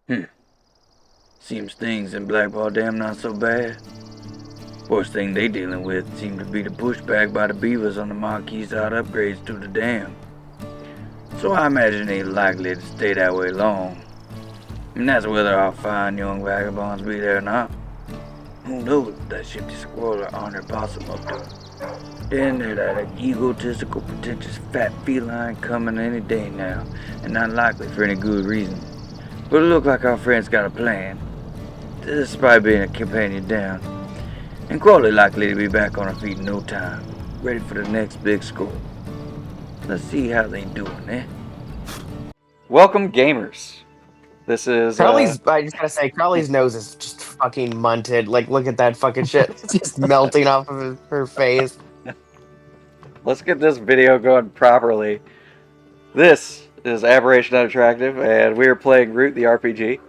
Hmm. Seems things in Blackpaw Dam not so bad. Worst thing they dealing with seem to be the pushback by the beavers on the Marquis out upgrades to the dam. So I imagine they likely to stay that way long. And that's whether our fine young vagabonds be there or not. Who knows what that shifty squirrel or honor possum up to? Then there's that egotistical, pretentious fat feline coming any day now, and not likely for any good reason. But it look like our friends got a plan. Despite being a companion down, and Crawley likely to be back on her feet in no time, ready for the next big score. Let's see how they doing, eh? Welcome, gamers. This is I just gotta say, Crowley's nose is just fucking munted. Like, look at that fucking shit. It's just melting off of her face. let's get this video going properly. This is Aberration Unattractive, and we are playing Root the RPG.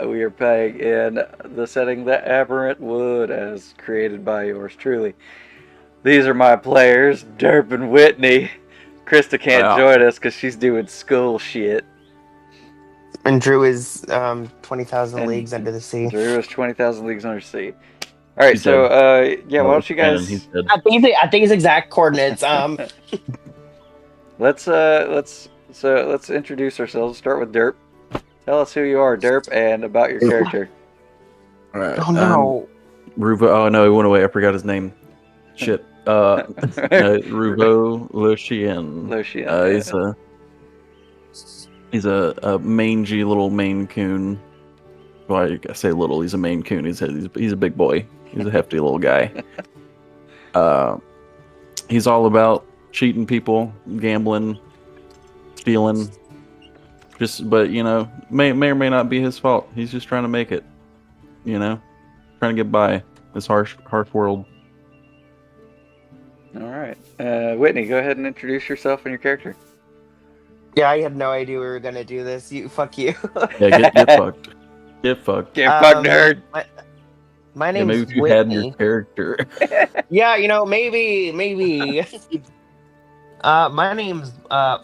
We are playing in the setting that Aberrant would, as created by yours truly. These are my players, Derp and Whitney. Krista can't join us because she's doing school shit. And Drew is 20,000 And leagues under the sea. Drew is 20,000 leagues under sea. All right, so yeah, why don't you guys? I think his exact coordinates. Let's introduce ourselves. Start with Derp. Tell us who you are, Derp, and about your character. All right. Oh no. Ruvo. Oh no, he went away. I forgot his name. Shit. Ruvo Lucian. He's a mangy little Maine Coon. Well, I say little. He's a Maine Coon. He's a big boy. He's a hefty little guy. He's all about cheating people, gambling, stealing. But may or may not be his fault. He's just trying to make it. Trying to get by this harsh world. All right, Whitney, go ahead and introduce yourself and your character. Yeah, I had no idea we were gonna do this. Fuck you. Yeah, get fucked. Get fucked. Get fucked, nerd. My name's maybe if you Whitney. had your character. Yeah, maybe. My name's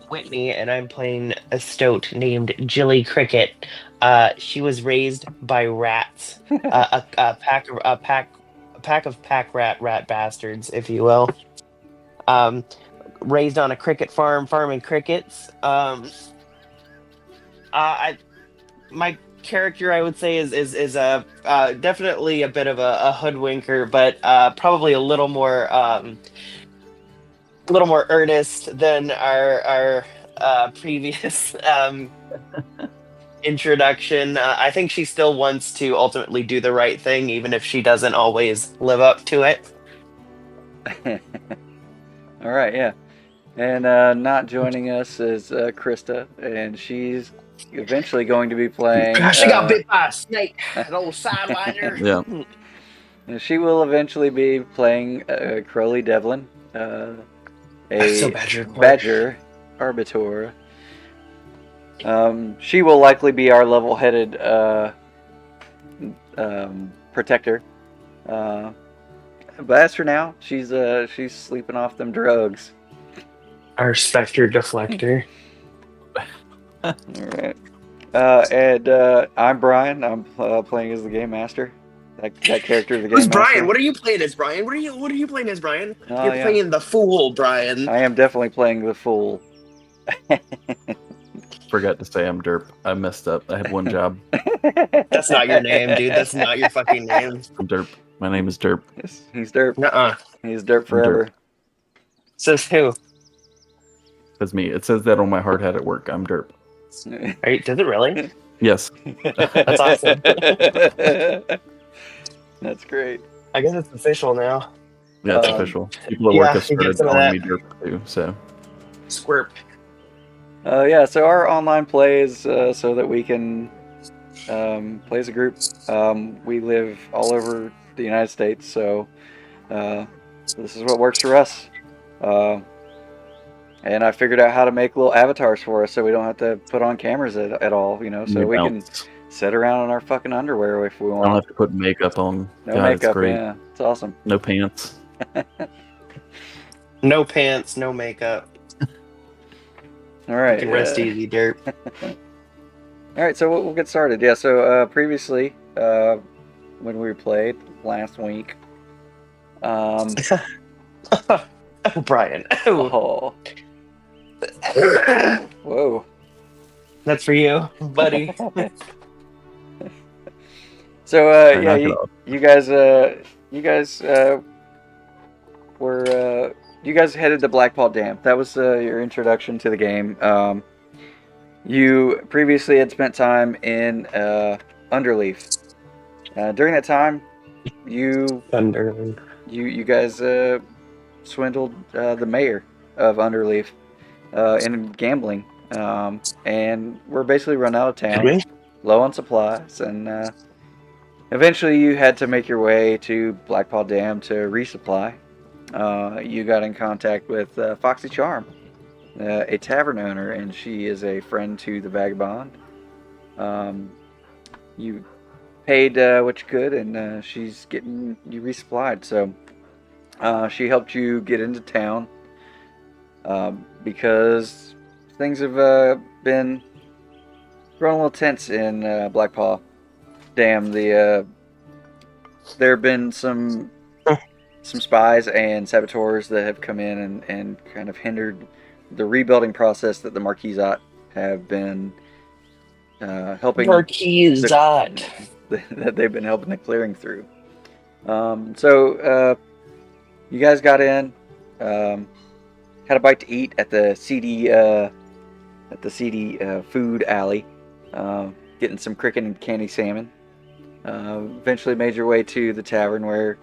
Whitney, and I'm playing a stoat named Jilly Cricket. She was raised by rats, a pack of pack rat bastards, if you will. Raised on a cricket farm, farming crickets. My character, I would say, is a definitely a bit of a hoodwinker, but probably a little more earnest than our previous introduction. I think she still wants to ultimately do the right thing, even if she doesn't always live up to it. All right, yeah. And not joining us is Krista, and she's eventually going to be playing... She got bit by a snake, an old sideliner. Yeah. And she will eventually be playing Crowley Devlin, a badger arbiter. She will likely be our level-headed protector. But as for now, she's sleeping off them drugs. Our specter deflector. All right. And I'm Brian. I'm playing as the game master. That character, the game Who's master. Brian? What are you playing as, Brian? What are you playing as, Brian? Oh, You're playing the fool, Brian. I am definitely playing the fool. Forgot to say I'm Derp. I messed up. I had one job. That's not your name, dude. That's not your fucking name. I'm Derp. My name is Derp. He's Derp. Nuh-uh. He's Derp forever. Derp. Says who? That's me. It says that on my hard hat at work. I'm Derp. Does it really? Yes. That's awesome. That's great. I guess it's official now. Yeah, it's official. People at work have you get started some of calling that. me Derp too. So Squirp. Yeah, so our online play is so that we can play as a group. We live all over the United States, so this is what works for us. And I figured out how to make little avatars for us so we don't have to put on cameras at all, so we can sit around in our fucking underwear if we want. I don't have to put makeup on. No God, makeup, it's great. yeah. It's awesome. No pants. No pants, no makeup. All right. You can rest easy, Derp. All right, so we'll get started. Yeah, so previously, when we played last week, Oh, Brian. Oh. oh, whoa. That's for you, buddy. So Alright, yeah, knock it off. you guys were you guys headed to Blackpaw Dam. That was your introduction to the game. You previously had spent time in Underleaf. During that time, you Thunder. you guys swindled the mayor of Underleaf in gambling, and we're basically run out of Did town, we? low on supplies, and eventually you had to make your way to Blackpaw Dam to resupply. You got in contact with Foxy Charm, a tavern owner, and she is a friend to the vagabond. You paid what you could, and she's getting you resupplied. So she helped you get into town because things have been growing a little tense in Blackpaw Dam. There have been some spies and saboteurs that have come in and kind of hindered the rebuilding process that the Marquisat have been helping Marquisat. that they've been helping the clearing through. So you guys got in, had a bite to eat at the seedy food alley, getting some cricket and candy salmon. Eventually made your way to the tavern where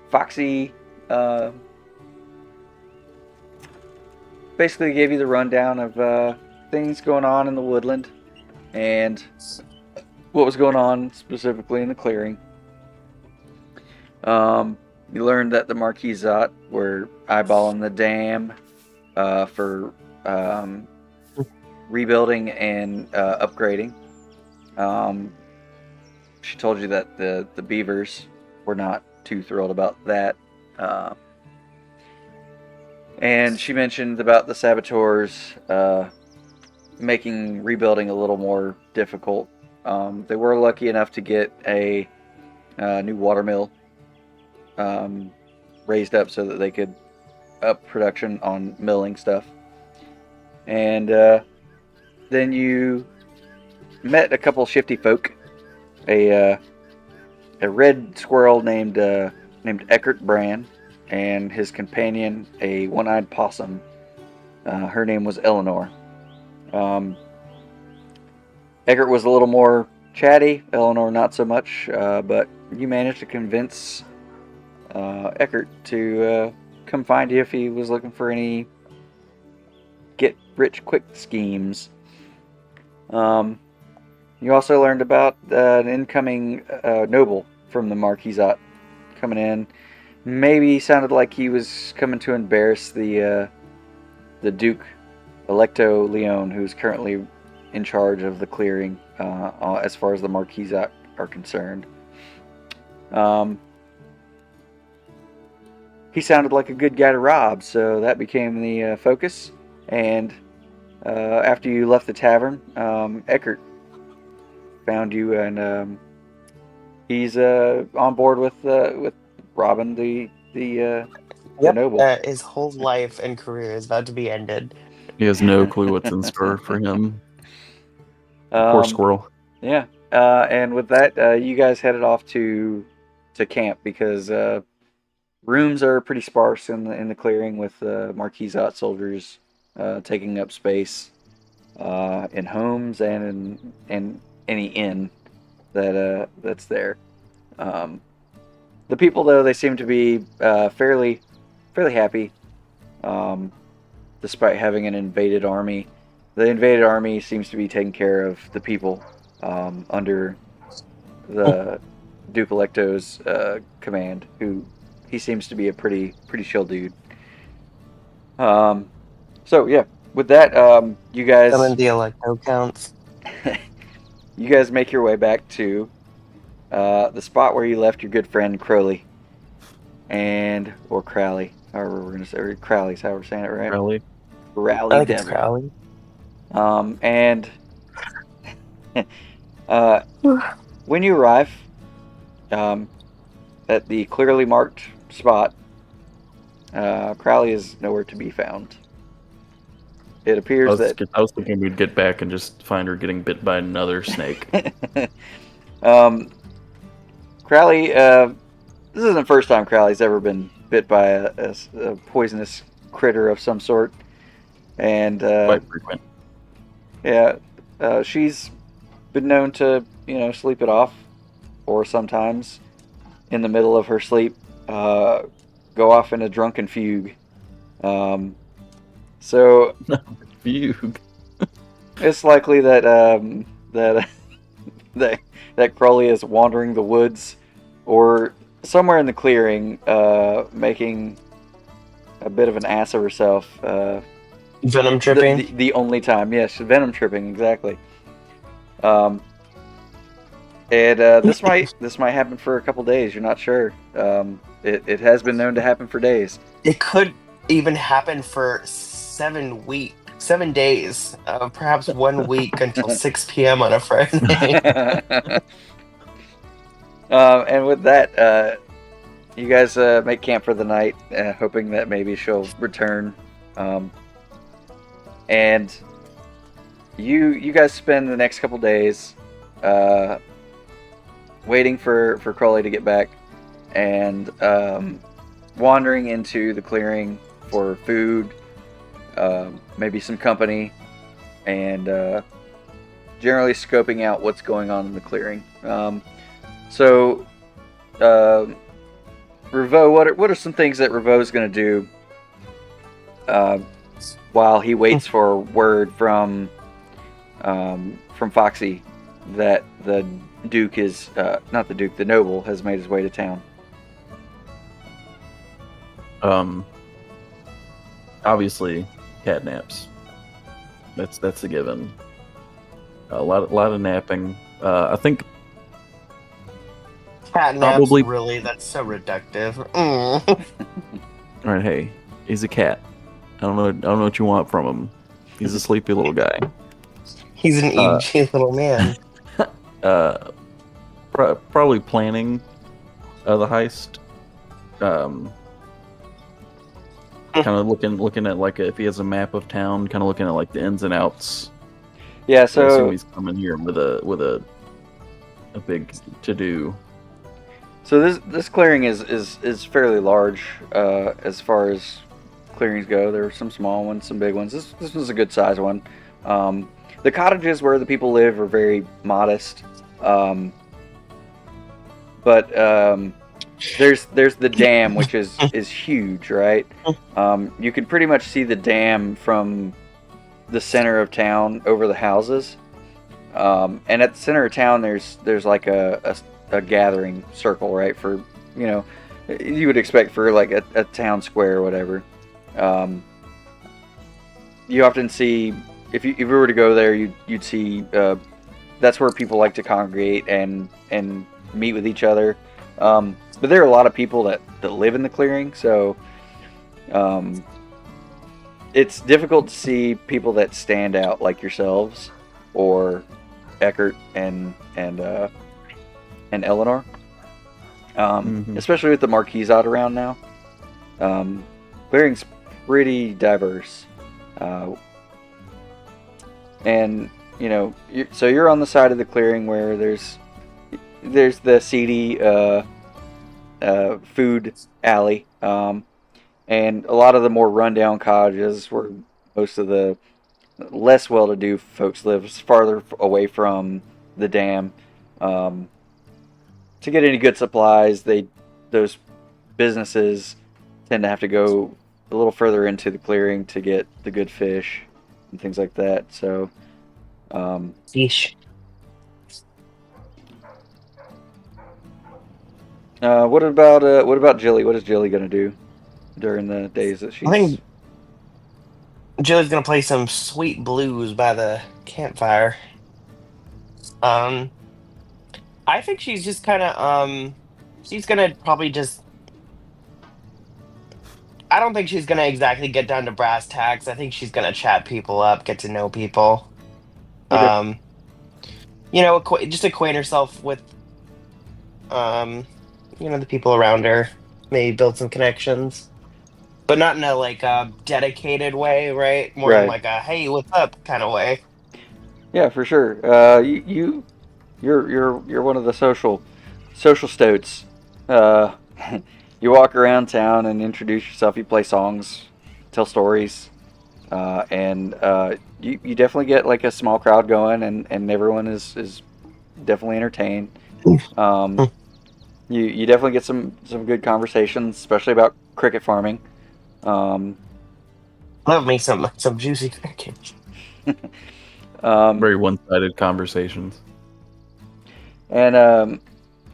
Foxy basically gave you the rundown of things going on in the woodland and what was going on specifically in the clearing. You learned that the Marquisat were eyeballing the dam for rebuilding and upgrading. She told you that the beavers were not too thrilled about that. And she mentioned about the saboteurs making rebuilding a little more difficult. They were lucky enough to get a new watermill raised up so that they could up production on milling stuff. And then you met a couple shifty folk, a red squirrel named Eckert Brand, and his companion, a one-eyed possum. Her name was Eleanor. Eckert was a little more chatty, Eleanor not so much, but you managed to convince Eckert to come find you if he was looking for any get-rich-quick schemes. You also learned about an incoming noble from the Marquisat coming in. Maybe sounded like he was coming to embarrass the Duke Electo Leon, who's currently in charge of the clearing as far as the Marquisat are concerned. He sounded like a good guy to rob, so that became the focus. And after you left the tavern, Eckert found you, and he's on board with robbing the noble. His whole life and career is about to be ended. He has no clue what's in store for him. Poor squirrel. Yeah. And with that, you guys headed off to camp because rooms are pretty sparse in the clearing, with Marquisat soldiers taking up space in homes and in any inn that's there. The people, though, they seem to be fairly happy, despite having an invaded army. The invaded army seems to be taking care of the people under the Duke Electo's command, who he seems to be a pretty chill dude. So yeah, with that, you guys Some of the Electo counts. you guys make your way back to the spot where you left your good friend Crowley, or Crowley, however we're gonna say, or Crowley's how we're saying it, right? Crowley. Crowley I think it's Devil. Crowley. And When you arrive at the clearly marked spot, Crowley is nowhere to be found. It appears that I was thinking we'd get back and just find her getting bit by another snake. Crowley, this isn't the first time Crowley's ever been bit by a poisonous critter of some sort, and Quite frequent. yeah, she's been known to sleep it off, or sometimes in the middle of her sleep go off in a drunken fugue. So Fugue. it's likely that that that Crowley is wandering the woods or somewhere in the clearing, making a bit of an ass of herself. Venom tripping. The only time, yes, venom tripping, exactly. And this might happen for a couple days. You're not sure. It has been known to happen for days. It could even happen for 7 days, perhaps 1 week until 6 p.m. on a Friday. And with that, you guys make camp for the night, hoping that maybe she'll return. And you guys spend the next couple days waiting for Crowley to get back, and wandering into the clearing for food, maybe some company, and generally scoping out what's going on in the clearing. So, Revo, what are some things that Revo's going to do while he waits for word from Foxy that the Duke is not the Duke, the noble has made his way to town? Obviously, catnaps. That's a given. A lot of napping. I think Cat naps, Probably- really? That's so reductive. All right, hey, he's a cat. I don't know what you want from him. He's a sleepy little guy. He's an aging little man. Probably planning the heist. Kind of looking at like if he has a map of town, kind of looking at like the ins and outs. Yeah, I assume so he's coming here with a big to do. so this clearing is fairly large as far as clearings go. There are some small ones, some big ones. This was a good size one. The cottages where the people live are very modest, but there's the dam, which is huge, right? You can pretty much see the dam from the center of town over the houses, and at the center of town there's like a gathering circle, right? For you would expect for like a town square or whatever. You often see, if you were to go there, you'd see that's where people like to congregate and meet with each other. But there are a lot of people that live in the clearing, so it's difficult to see people that stand out like yourselves or Eckert and Eleanor, especially with the Marquis out around now. Clearing's pretty diverse, and so you're on the side of the clearing where there's the seedy food alley, and a lot of the more rundown cottages where most of the less well-to-do folks live, farther away from the dam. To get any good supplies, those businesses tend to have to go a little further into the clearing to get the good fish and things like that. So, Fish. what about Jilly? What is Jilly gonna do during the days that she's? I think Jilly's gonna play some sweet blues by the campfire. I think she's just kind of she's gonna probably just. I don't think she's gonna exactly get down to brass tacks. I think she's gonna chat people up, get to know people. Okay. just acquaint herself with the people around her, maybe build some connections, but not in a like dedicated way, right? More in Right. like a "Hey, what's up" kind of way. Yeah, for sure. You're one of the social stoats. Uh, you walk around town and introduce yourself. You play songs, tell stories, and you definitely get like a small crowd going, and everyone is definitely entertained. Um, you definitely get some good conversations, especially about cricket farming. Um, Love me some juicy cricket. um, Very one-sided conversations. and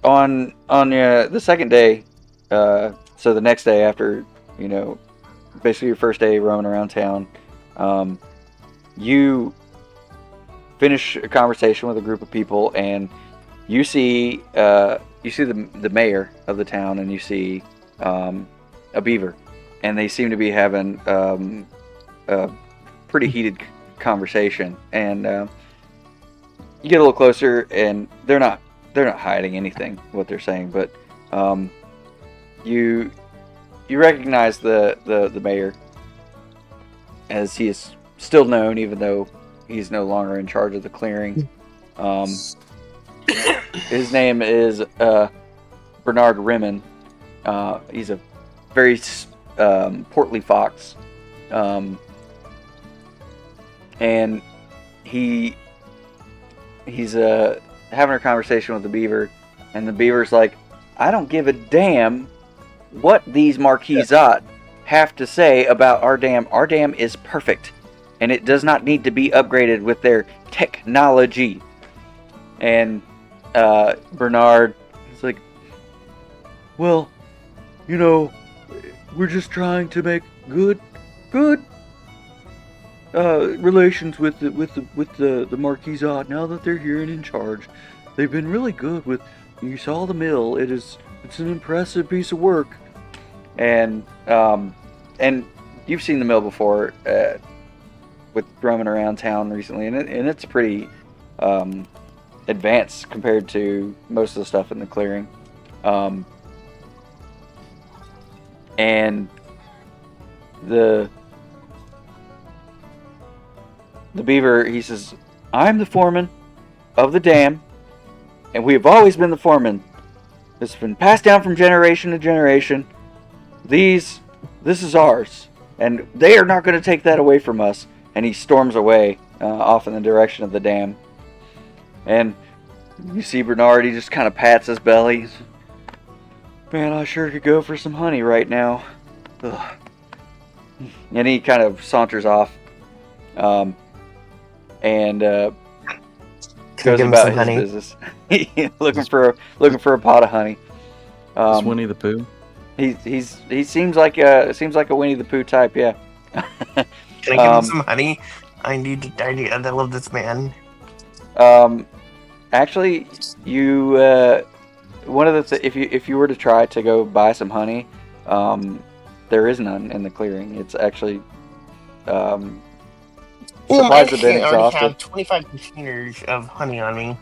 on the second day, so the next day after you know, basically your first day roaming around town, um, you finish a conversation with a group of people, and you see the mayor of the town, and you see a beaver, and they seem to be having a pretty heated conversation, and you get a little closer, and they're not hiding anything what they're saying, but um, you you recognize the mayor, as he is still known even though he's no longer in charge of the clearing. Um, his name is Bernard Rimmon. He's a very portly fox, um, and he's having a conversation with the beaver, and the beaver's like, "I don't give a damn what these Marquisat have to say about our dam. Our dam is perfect, and it does not need to be upgraded with their technology." And Bernard is like, "Well, we're just trying to make good relations with the Marquisat now that they're here and in charge. They've been really good with. You saw the mill. It's an impressive piece of work." And you've seen the mill before with roaming around town recently, and it's pretty advanced compared to most of the stuff in the clearing. And the beaver, he says, "I'm the foreman of the dam, and we have always been the foreman. It's been passed down from generation to generation. This is ours, and they are not going to take that away from us." And he storms away off in the direction of the dam. And you see Bernard, he just kind of pats his belly. "Man, I sure could go for some honey right now." Ugh. And he kind of saunters off, and Can goes I give him about some his honey? business, looking for a pot of honey. Is Winnie the Pooh? He seems like a Winnie the Pooh type, yeah. Can I give him some honey? I love this man. Actually, you one of the if you were to try to go buy some honey, there is none in the clearing. It's actually supplies have been I already exhausted. have 25 containers of honey on me.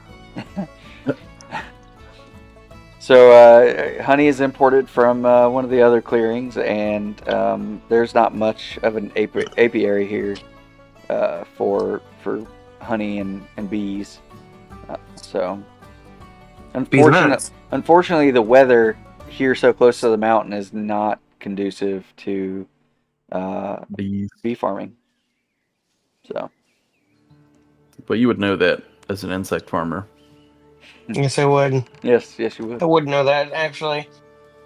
So honey is imported from one of the other clearings, and there's not much of an apiary here for honey and bees. So unfortunately, the weather here so close to the mountain is not conducive to Bees. bee farming. So, But you would know that as an insect farmer. Yes, I would. yes, you would. I would know that, actually.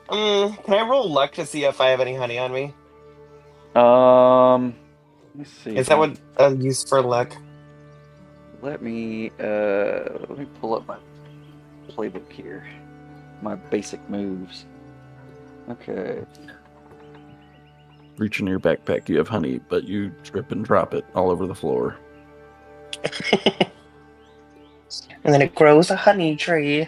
Can I roll luck to see if I have any honey on me? Let me see. Is that what I use for luck? Let me pull up my playbook here. My basic moves. Okay. Reach in your backpack, you have honey, but you trip and drop it all over the floor. And then it grows a honey tree.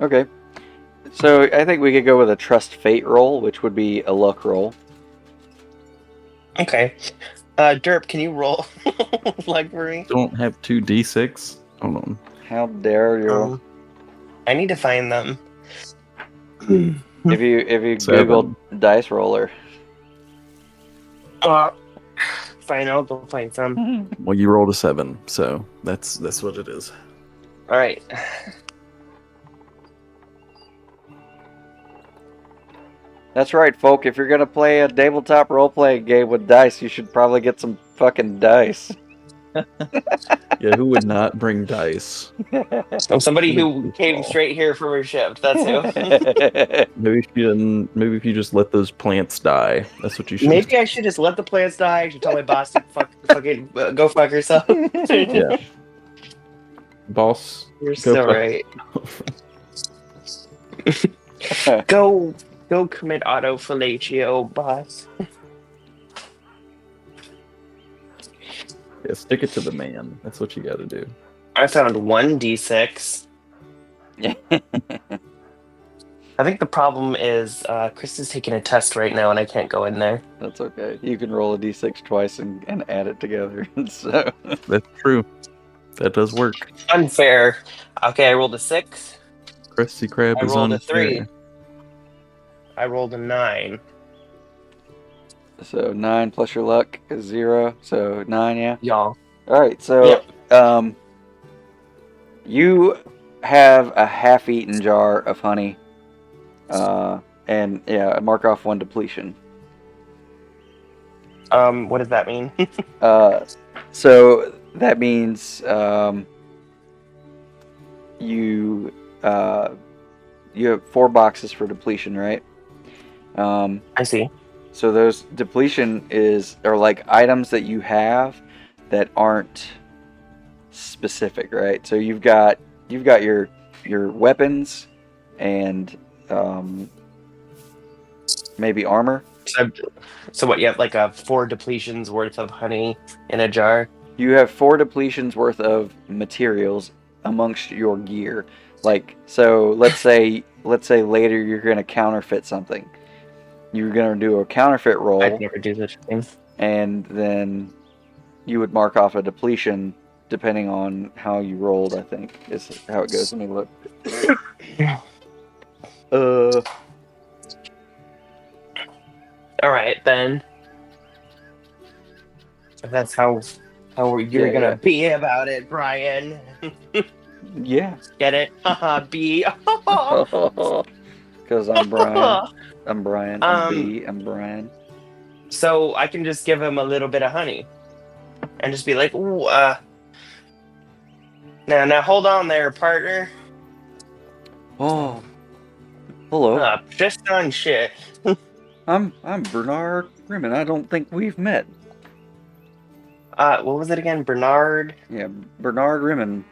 Okay. So I think we could go with a trust fate roll, which would be a luck roll. Okay. Derp, can you roll like for me? Don't have 2d6. Hold on. How dare you? I need to find them. If you 7. Google dice roller. Fine, I'll go find some. Well, you rolled a 7, so that's what it is. All right. That's right, folk. If you're gonna play a tabletop role-playing game with dice, you should probably get some fucking dice. Yeah, who would not bring dice? I'm somebody who came straight here from her shift. That's who. Maybe if you just let those plants die. That's what you should. Maybe I should just let the plants die. I should tell my boss to fucking go fuck herself. Yeah. Boss, You're go so fuck- right. Go commit autofellatio, boss. Yeah, stick it to the man. That's what you got to do. I found 1d6. I think the problem is Chris is taking a test right now, and I can't go in there. That's okay. You can roll a d6 twice and add it together. So That's true. That does work. Unfair. Okay, I rolled a 6. Krusty Krab I is rolled on a 3. fire. I rolled a 9. So 9 plus your luck is 0. So 9, yeah. Y'all. All right. So you have a half-eaten jar of honey, and yeah, mark off 1 depletion. What does that mean? So that means you have 4 boxes for depletion, right? I see. So those depletion are like items that you have that aren't specific, right? So you've got your weapons and maybe armor. So what? You have like 4 depletions worth of honey in a jar. You have 4 depletions worth of materials amongst your gear. Like, so let's say later you're going to counterfeit something. You're going to do a counterfeit roll. I'd never do such a thing. And then you would mark off a depletion depending on how you rolled, I think, is how it goes. Let me look. All right, then. If that's how you're gonna be about it, Brian. Yeah. Get it? Haha, B. Because I'm Brian. I'm Brian. I'm B. I'm Brian. So I can just give him a little bit of honey, and just be like, "Ooh, now hold on there, partner. Oh, hello. Just on shit." I'm Bernard Grimmin. I don't think we've met. What was it again? Bernard? Yeah, Bernard Grimmin.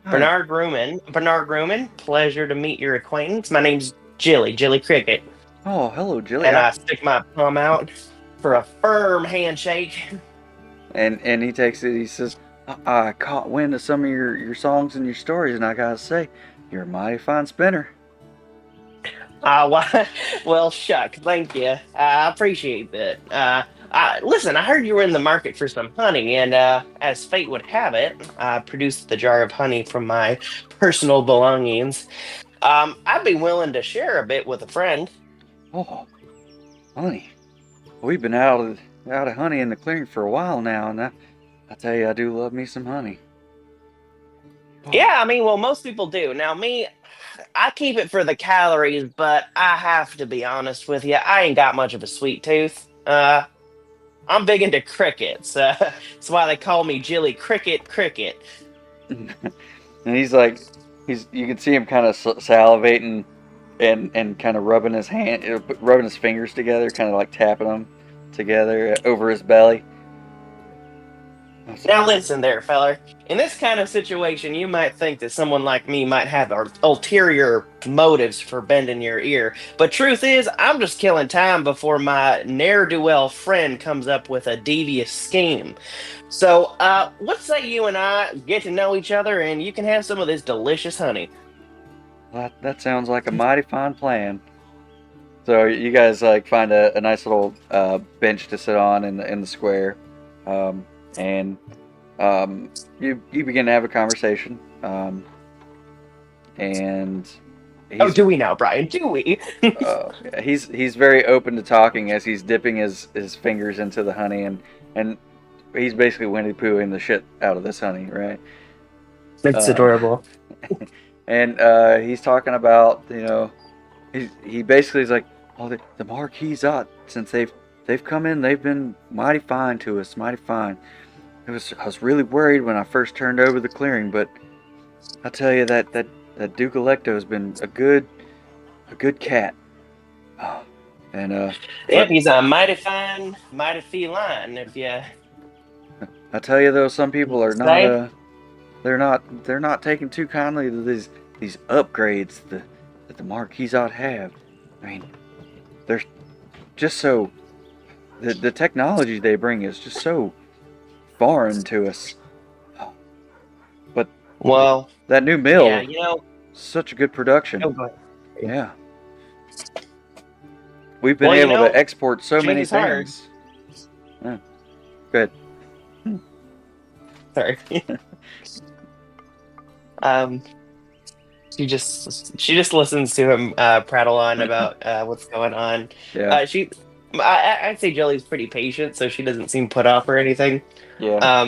Bernard Grumman, pleasure to meet your acquaintance. My name's Jilly Cricket. Oh, hello, Jilly. And I stick my palm out for a firm handshake. And he takes it. He says, "I caught wind of some of your songs and your stories, and I gotta say, you're a mighty fine spinner." Well, shuck, thank you. I appreciate that. Listen, I heard you were in the market for some honey, and as fate would have it, I produced the jar of honey from my personal belongings. I'd be willing to share a bit with a friend. Oh, honey. We've been out of honey in the clearing for a while now, and I tell you, I do love me some honey. Oh. Yeah, I mean, well, most people do. Now, me, I keep it for the calories, but I have to be honest with you, I ain't got much of a sweet tooth. I'm big into crickets. That's why they call me Jilly Cricket. And he's like, you can see him kind of salivating and kind of rubbing his fingers together, kind of like tapping them together over his belly. Now listen there, feller. In this kind of situation, you might think that someone like me might have ulterior motives for bending your ear. But truth is, I'm just killing time before my ne'er-do-well friend comes up with a devious scheme. So, what say you and I get to know each other and you can have some of this delicious honey? Well, that sounds like a mighty fine plan. So you guys like find a nice little bench to sit on in the square, and you begin to have a conversation, and Oh, he's do we now, Brian? Do we? he's very open to talking as he's dipping his fingers into the honey, and he's basically Winnie Poohing the shit out of this honey, right? It's adorable. And he's talking about, he basically is like, oh, the Marquisat, since they've come in, they've been mighty fine to us, mighty fine. I was really worried when I first turned over the clearing, but I tell you that Duke Electo has been a good cat. Oh, and Yep, he's a mighty fine, mighty feline. If you I tell you though, some people are not say. they're not taking too kindly to these upgrades that the Marquisat have. I mean, they're just so the technology they bring is just so foreign to us. But Well, that new mill, yeah, such a good production. Oh, go ahead. Yeah, we've been able to export so many change is hard. things. Yeah. Good. Sorry. She just listens to him prattle on about what's going on. Yeah. I'd say Jelly's pretty patient, so she doesn't seem put off or anything. Yeah.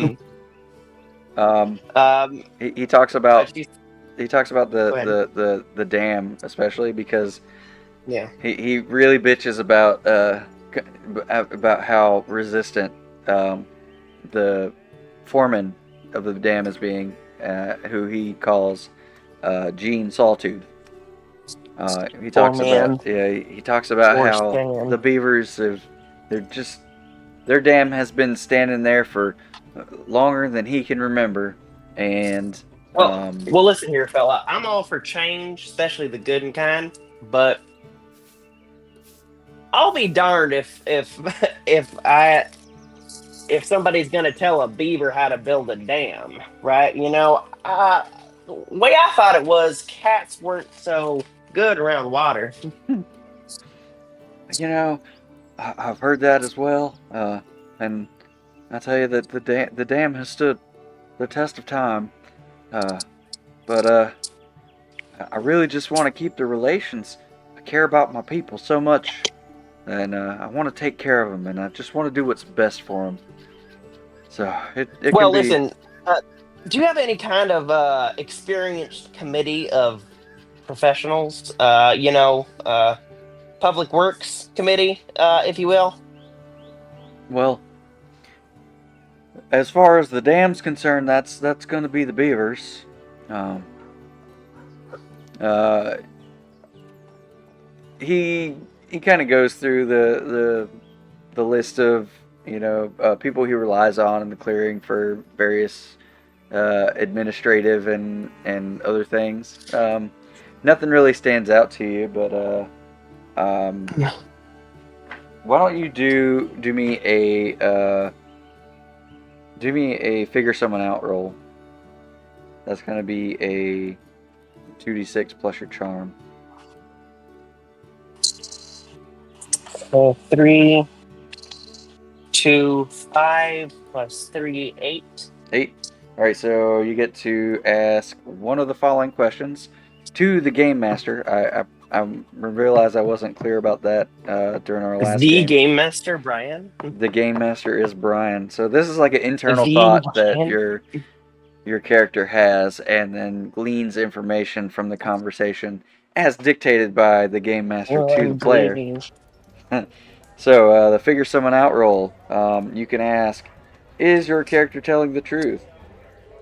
He talks about the dam, especially because he really bitches about how resistant the foreman of the dam is being, who he calls Gene Sawtooth. He talks about how the beavers their dam has been standing there for longer than he can remember, and well, listen here, fella. I'm all for change, especially the good and kind, but I'll be darned if somebody's gonna tell a beaver how to build a dam, right? The way I thought it was, cats weren't so good around water. I've heard that as well, and I tell you that the dam has stood the test of time, but I really just want to keep the relations. I care about my people so much, and I want to take care of them, and I just want to do what's best for them. So Listen, do you have any kind of experienced committee of professionals? Public Works Committee, if you will? Well, as far as the dam's concerned, that's going to be the beavers. He kind of goes through the list of people he relies on in the clearing for various administrative and other things. Nothing really stands out to you, but why don't you do me a figure someone out roll? That's going to be a 2d6 plus your charm. 3, 2, 5 plus 3, 8. 8. All right, so you get to ask one of the following questions to the game master. I realized I wasn't clear about that during our last game. Game master, Brian? The game master is Brian. So this is like an internal thought that your character has, and then gleans information from the conversation as dictated by the game master to the player. So the figure someone out roll, you can ask, is your character telling the truth?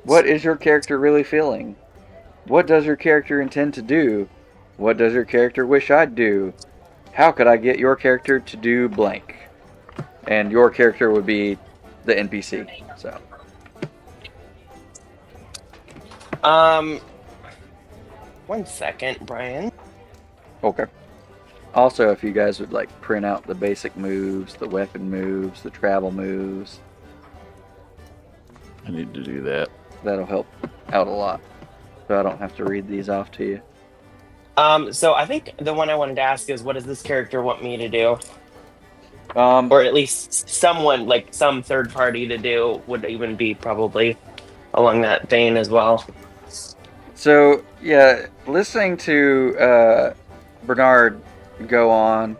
What is your character really feeling? What does your character intend to do? What does your character wish I'd do? How could I get your character to do blank? And your character would be the NPC. So. 1 second, Brian. Okay. Also, if you guys would like print out the basic moves, the weapon moves, the travel moves. I need to do that. That'll help out a lot. So I don't have to read these off to you. So I think the one I wanted to ask is, what does this character want me to do? Um, Or at least someone, like some third party to do, would even be probably along that vein as well. so yeah, listening to Bernard go on,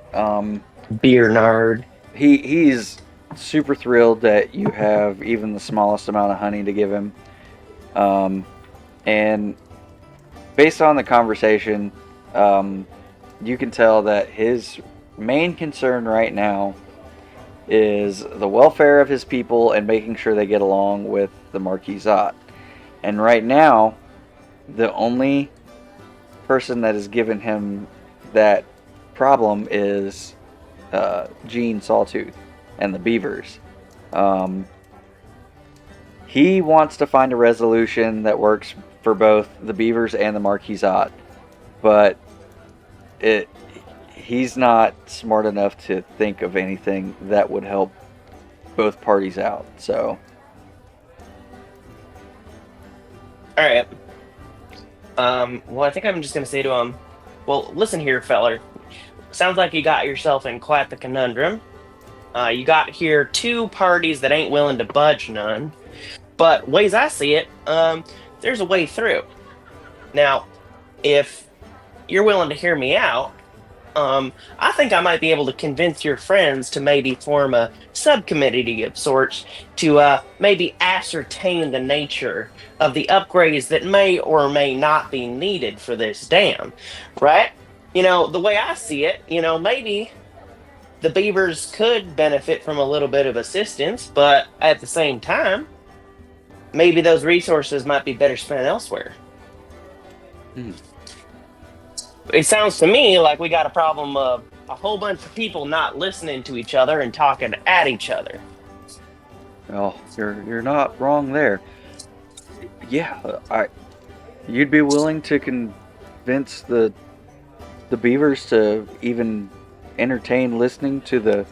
Beer nard. he's super thrilled that you have even the smallest amount of honey to give him, and based on the conversation, you can tell that his main concern right now is the welfare of his people and making sure they get along with the Marquisate. And right now, the only person that has given him that problem is Gene Sawtooth and the Beavers. He wants to find a resolution that works for both the Beavers and the Marquisate, but he's not smart enough to think of anything that would help both parties out. So, All right. Well, I think I'm just gonna say to him, well, listen here, feller. Sounds like you got yourself in quite the conundrum. You got here two parties that ain't willing to budge none. But ways I see it, there's a way through. Now, if you're willing to hear me out, I think I might be able to convince your friends to maybe form a subcommittee of sorts to maybe ascertain the nature of the upgrades that may or may not be needed for this dam, right? The way I see it, maybe the beavers could benefit from a little bit of assistance, but at the same time, maybe those resources might be better spent elsewhere. Hmm. It sounds to me like we got a problem of a whole bunch of people not listening to each other and talking at each other. well, you're not wrong there. Yeah, you'd be willing to convince the Beavers to even entertain listening to the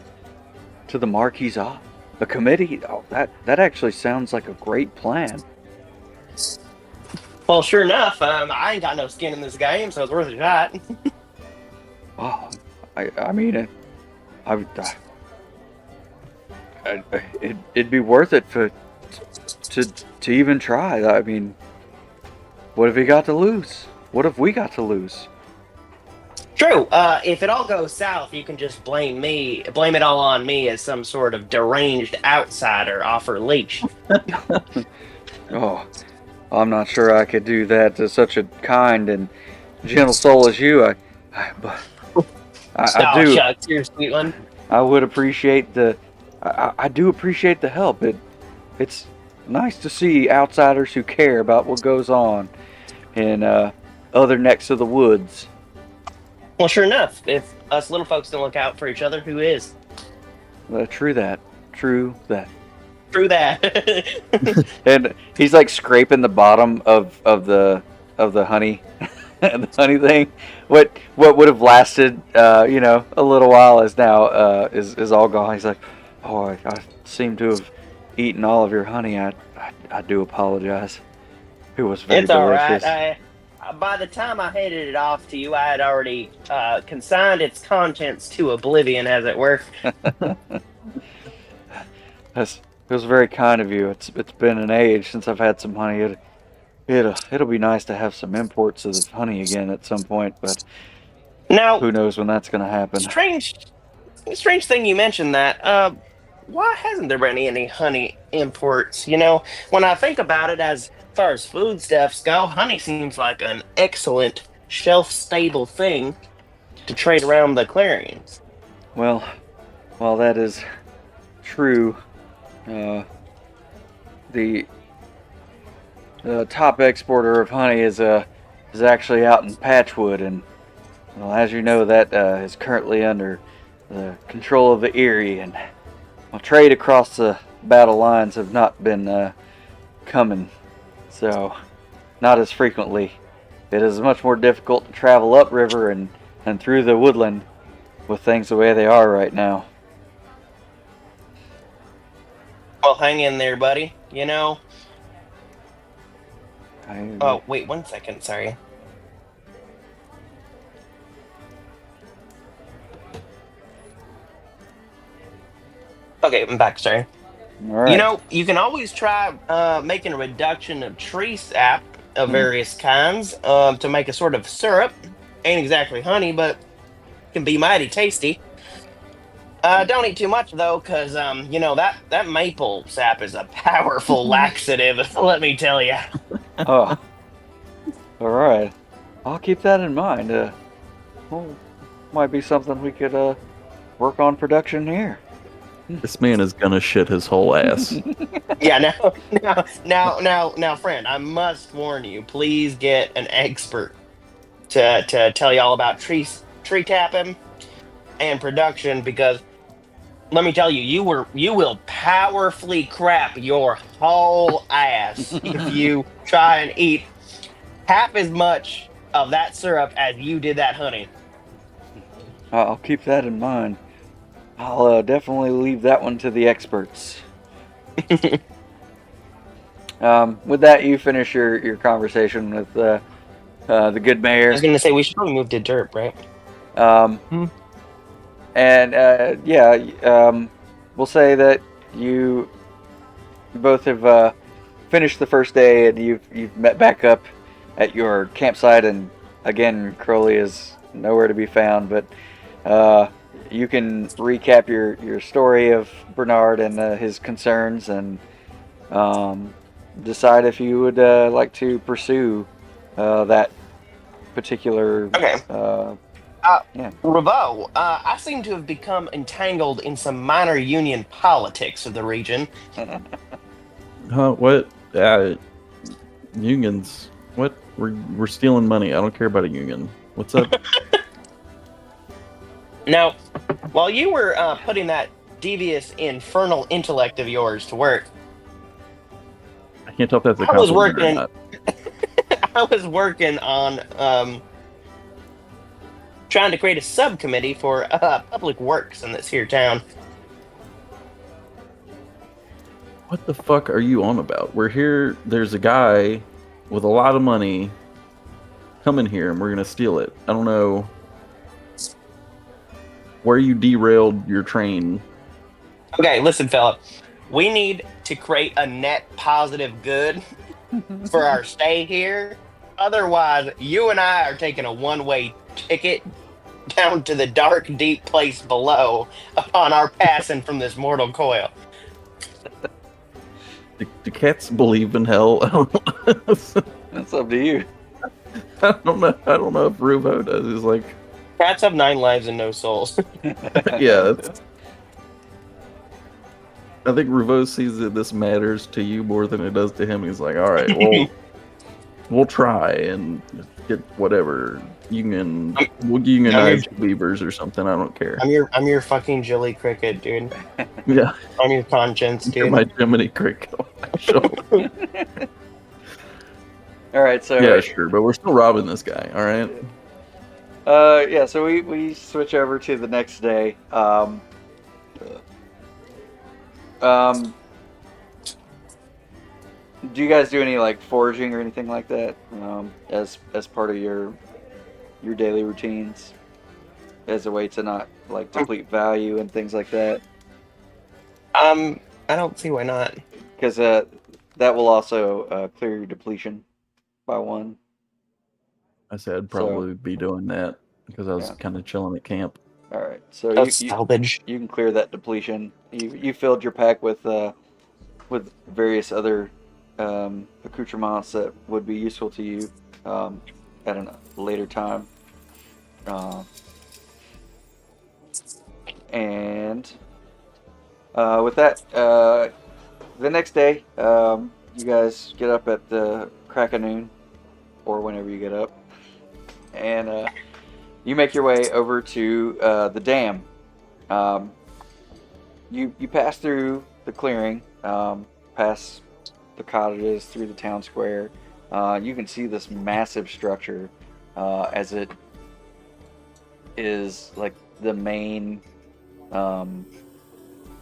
Marquisate, a committee. Oh, that actually sounds like a great plan. Well, sure enough, I ain't got no skin in this game, so it's worth a shot. Oh, I mean it. It'd be worth it to even try. I mean, what have we got to lose? What have we got to lose? True. If it all goes south, you can just blame it all on me as some sort of deranged outsider off her leash. Oh, I'm not sure I could do that to such a kind and gentle soul as you. I Oh, do. shucks, you're a sweet one. I would appreciate I do appreciate the help. It's nice to see outsiders who care about what goes on in other necks of the woods. Well, sure enough, if us little folks don't look out for each other, who is? True that. True that. True that. And he's like scraping the bottom of the honey, the honey thing. What would have lasted, a little while is now is all gone. He's like, oh, I seem to have eaten all of your honey. I do apologize. It was very It's all delicious. right. By the time I handed it off to you, I had already consigned its contents to oblivion, as it were. It was very kind of you. It's been an age since I've had some honey. It'll be nice to have some imports of honey again at some point, but Now, who knows when that's going to happen. strange thing you mentioned that. Why hasn't there been any honey imports? When I think about it, as far as foodstuffs go, honey seems like an excellent shelf-stable thing to trade around the clearings. Well, while that is true, the top exporter of honey is actually out in Patchwood, and well, as you know, that is currently under the control of the Erie, and trade across the battle lines have not been coming, so not as frequently. It is much more difficult to travel upriver and through the woodland with things the way they are right now. Well, hang in there, buddy. Oh, wait 1 second. Sorry. Okay, I'm back, sorry. All right. You can always try making a reduction of tree sap of various kinds to make a sort of syrup. Ain't exactly honey, but can be mighty tasty. Don't eat too much though, cause that maple sap is a powerful laxative. Let me tell you. Oh, all right. I'll keep that in mind. Well, might be something we could work on production here. This man is gonna shit his whole ass. Yeah, now, friend, I must warn you. Please get an expert to tell you all about tree tapping and production, because let me tell you, you will powerfully crap your whole ass if you try and eat half as much of that syrup as you did that honey. I'll keep that in mind. I'll definitely leave that one to the experts. With that, you finish your conversation with the good I mayor. was gonna say we should probably move to dirt, right? Um, and we'll say that you both have finished the first day, and you've met back up at your campsite. And again, Crowley is nowhere to be found. But you can recap your story of Bernard and his concerns, and decide if you would like to pursue that particular. Okay. Yeah. Revo, I seem to have become entangled in some minor union politics of the region. Huh? What? Unions? What? We're stealing money. I don't care about a union. What's up? Now, while you were putting that devious, infernal intellect of yours to work, I can't tell if that's a I was compliment or working. not. I was working on trying to create a subcommittee for public works in this here town. What the fuck are you on about? We're here. There's a guy with a lot of money coming here, and we're gonna steal it. I don't know where you derailed your train. Okay, listen, fella. We need to create a net positive good for our stay here. Otherwise, you and I are taking a one-way ticket down to the dark, deep place below upon our passing from this mortal coil. Do cats believe in hell? I don't know. That's up to you. I don't know. I don't know if Ruvo does. He's like, Cats have 9 lives and no souls. yeah. I think Ruvo sees that this matters to you more than it does to him. He's like, all right, well, we'll try and get whatever we'll unionize beavers or something. I don't care. I'm your fucking Jilly Cricket, dude. Yeah, I'm your conscience, you're dude. my Jiminy Cricket. Actually. All right, so Yeah, sure, but we're still robbing this guy. All right. yeah, so we switch over to the next day. Do you guys do any like foraging or anything like that as part of your daily routines, as a way to not like deplete value and things like that? I don't see why not. Because that will also clear your depletion by 1. I said I'd probably be doing that because I was Yeah. kind of chilling at camp. All right, so That's salvage. you can clear that depletion. You filled your pack with various other accoutrements that would be useful to you at a later time. And with that, the next day, you guys get up at the crack of noon, or whenever you get up, and you make your way over to the dam. You pass through the clearing, past the cottages, through the town square. You can see this massive structure as it is like the main,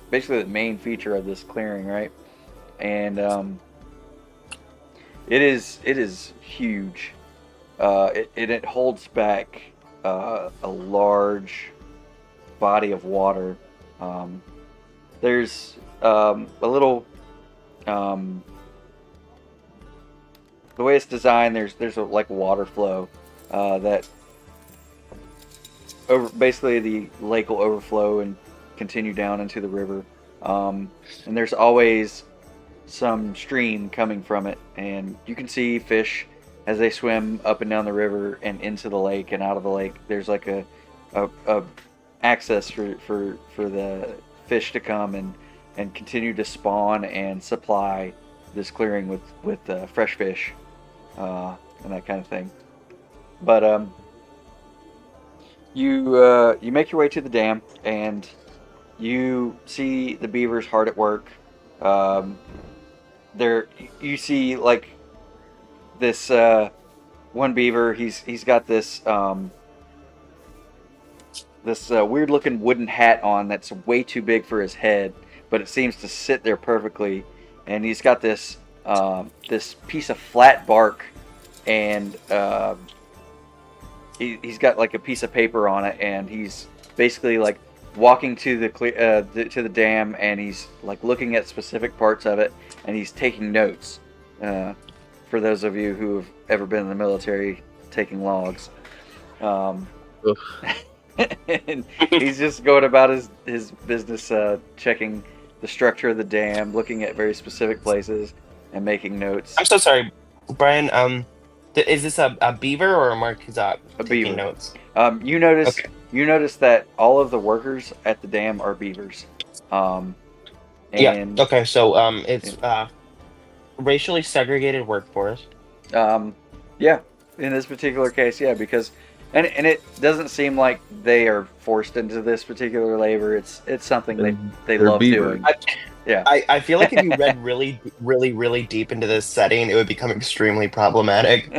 basically the main feature of this clearing, right? And it is huge. It holds back a large body of water there's a little the way it's designed. There's a like water flow that basically the lake will overflow and continue down into the river, and there's always some stream coming from it, and you can see fish as they swim up and down the river and into the lake and out of the lake. There's like a access for the fish to come and continue to spawn and supply this clearing with fresh fish and that kind of thing. But you make your way to the dam, and you see the beavers hard at work. There you see like this one beaver. He's got this weird looking wooden hat on that's way too big for his head, but it seems to sit there perfectly. And he's got this this piece of flat bark, and he's got like a piece of paper on it, and he's basically like walking to the dam, and he's like looking at specific parts of it, and he's taking notes. For those of you who have ever been in the military, taking logs. And he's just going about his business, checking the structure of the dam, looking at very specific places, and making notes. I'm so sorry, Brian. Is this a beaver or a marquisat? A beaver. Notes. You notice that all of the workers at the dam are beavers. Yeah. Okay. So it's racially segregated workforce. Yeah. In this particular case, yeah, because and it doesn't seem like they are forced into this particular labor. It's something they love doing. Yeah. I feel like if you read really, really, really deep into this setting, it would become extremely problematic.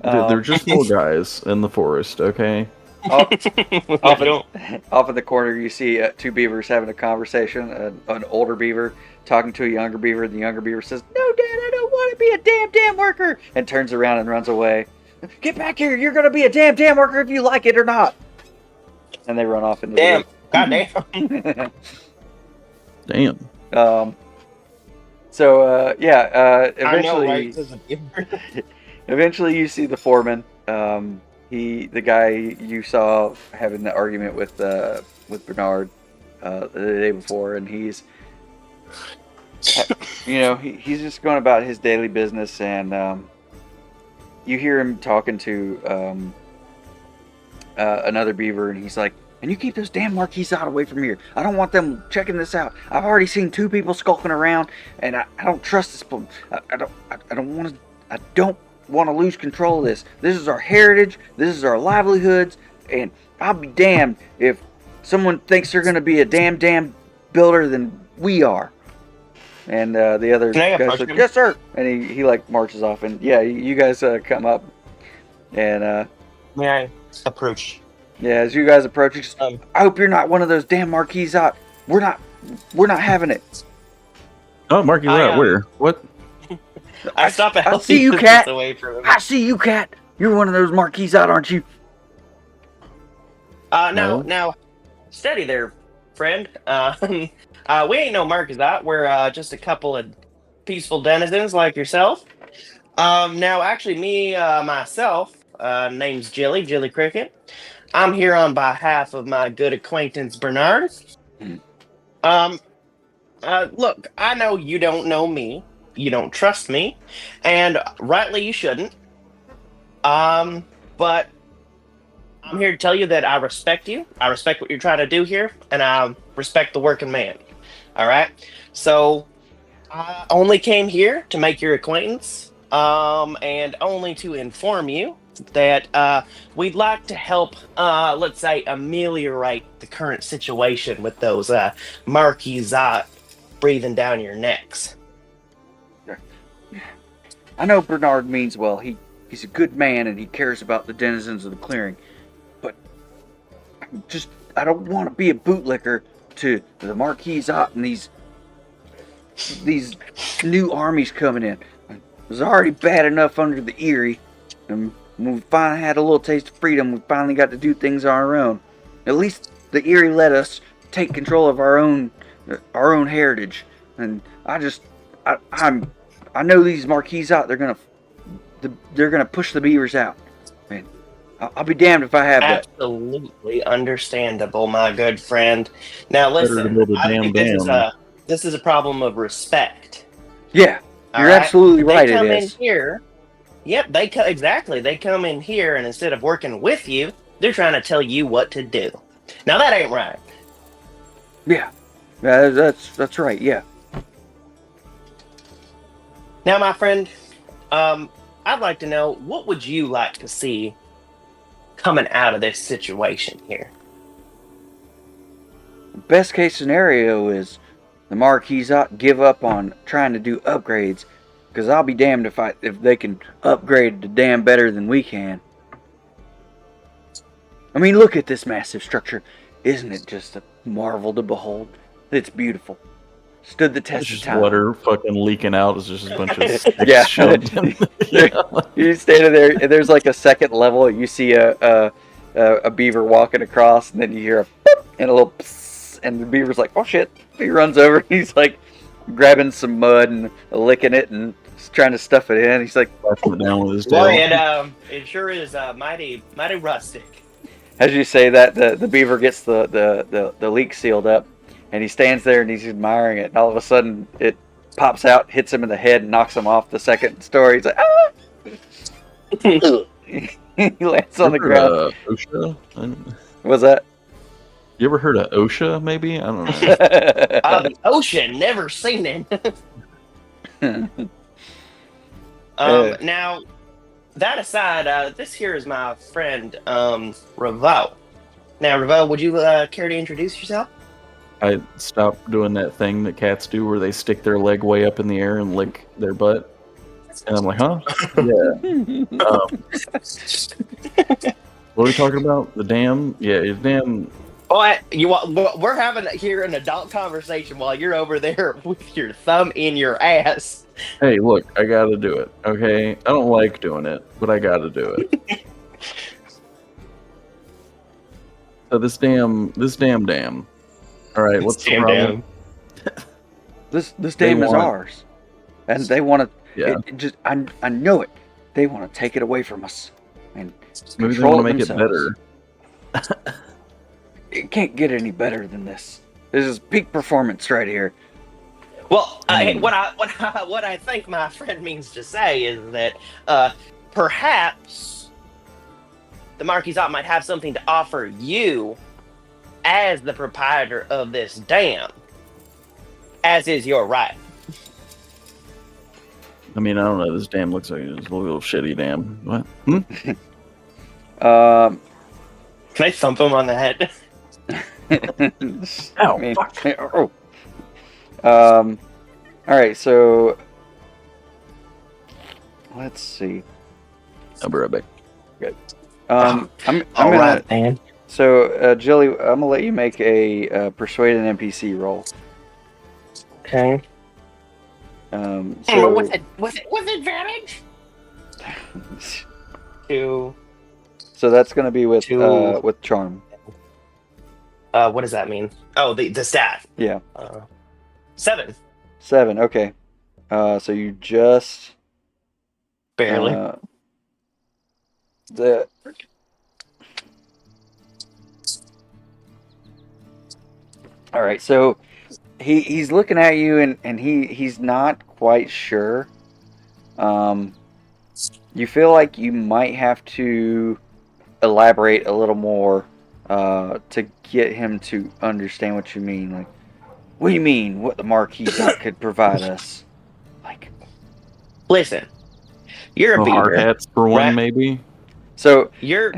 They're just little guys in the forest, okay? Off in the corner, you see two beavers having a conversation. An older beaver talking to a younger beaver. The younger beaver says, "No, Dad, I don't want to be a damn worker," and turns around and runs away. "Get back here! You're going to be a damn worker if you like it or not." And they run off into the goddamn. Damn. So eventually, eventually you see the foreman. The guy you saw having the argument with Bernard the day before, and he's he's just going about his daily business, and you hear him talking to another beaver, and he's like, "And you keep those damn marquis out away from here. I don't want them checking this out. I've already seen two people skulking around, and I don't trust this. I don't want to lose control of this. This is our heritage. This is our livelihoods, and I'll be damned if someone thinks they're going to be a damn builder than we are." And the other guy's like, "Yes, sir." And he like marches off, and yeah, you guys come up, and may I approach? Yeah, as you guys approach, he says, "I hope you're not one of those damn marquis out. We're not having it." Oh, marquis out where? What? I stop a I see you, cat. I see you, cat. You're one of those marquis out, aren't you? Now, steady there, friend. We ain't no marquis out. We're just a couple of peaceful denizens like yourself. Now, actually, myself, name's Jilly Cricket. I'm here on behalf of my good acquaintance Bernard. Look, I know you don't know me. You don't trust me, and rightly you shouldn't. But I'm here to tell you that I respect you. I respect what you're trying to do here, and I respect the working man. All right? So I only came here to make your acquaintance, and only to inform you that we'd like to help, let's say, ameliorate the current situation with those marquis breathing down your necks. I know Bernard means well. He's a good man, and he cares about the denizens of the clearing. But I don't want to be a bootlicker to the marquis and these new armies coming in. It was already bad enough under the Erie, and when we finally had a little taste of freedom, we finally got to do things on our own. At least the Erie let us take control of our own heritage. And I know these Marquisat, they're gonna push the beavers out. Man, I'll be damned if I have that. Absolutely understandable, my good friend. Now Better to listen, build a I damn think dam. this is a problem of respect. Yeah, All you're right? absolutely right. They It come in is. here. Yep, exactly. They come in here, and instead of working with you, they're trying to tell you what to do. Now that ain't right. Yeah, that's right. Yeah. Now, my friend, I'd like to know, what would you like to see coming out of this situation here? Best case scenario is the Marquisat give up on trying to do upgrades, because I'll be damned if they can upgrade the dam better than we can. I mean, look at this massive structure. Isn't it just a marvel to behold? It's beautiful. Stood the It's test of just time. water fucking leaking out. It's just a bunch of sticks Yeah. shoved in. Yeah. You're standing there, and there's like a second level. You see a beaver walking across, and then you hear a boop and a little psss, and the beaver's like, "Oh shit!" He runs over, and he's like grabbing some mud and licking it and trying to stuff it in. He's like, Slapping it down with his Boy, tail. it sure is mighty rustic. as you say that, the beaver gets the leak sealed up, and he stands there and he's admiring it. And all of a sudden, it pops out, hits him in the head, and knocks him off the second story. He's like, "Ah!" He lands on the ground. OSHA? What's that? You ever heard of OSHA, maybe? I don't know. The ocean, never seen it. Now, that aside, this here is my friend, Ravel. Now, Ravel, would you care to introduce yourself? I stopped doing that thing that cats do where they stick their leg way up in the air and lick their butt. And I'm like, huh? Yeah. What are we talking about? The dam? Yeah, the dam. Boy, we're having here an adult conversation while you're over there with your thumb in your ass. Hey, look, I gotta do it, okay? I don't like doing it, but I gotta do it. So this dam. All right, what's the problem? This dam is want- ours, and they want to. Yeah. I know it. They want to take it away from us, and Maybe they control want to it make themselves. it better. It can't get any better than this. This is peak performance right here. Well, what I think my friend means to say is that perhaps the Marquisat might have something to offer you as the proprietor of this dam, as is your right. I mean, I don't know. This dam looks like it's a little shitty dam. What? Can I thump him on the head? Ow, fuck. All right, so let's see. I'll be right back. Good. I'm All gonna. right, man. So, Jilly, I'm gonna let you make a persuade an NPC roll. Okay. So With advantage? Two. So that's gonna be with Two. with charm. What does that mean? Oh, the stat. Yeah. 7. 7. Okay. So you just Barely. The all right. So he's looking at you and he's not quite sure. You feel like you might have to elaborate a little more to get him to understand what you mean. Like, what do you mean? What the Marquisat could provide us? Like, Listen, you're a beaver. Hard hats for one, right? maybe. So you're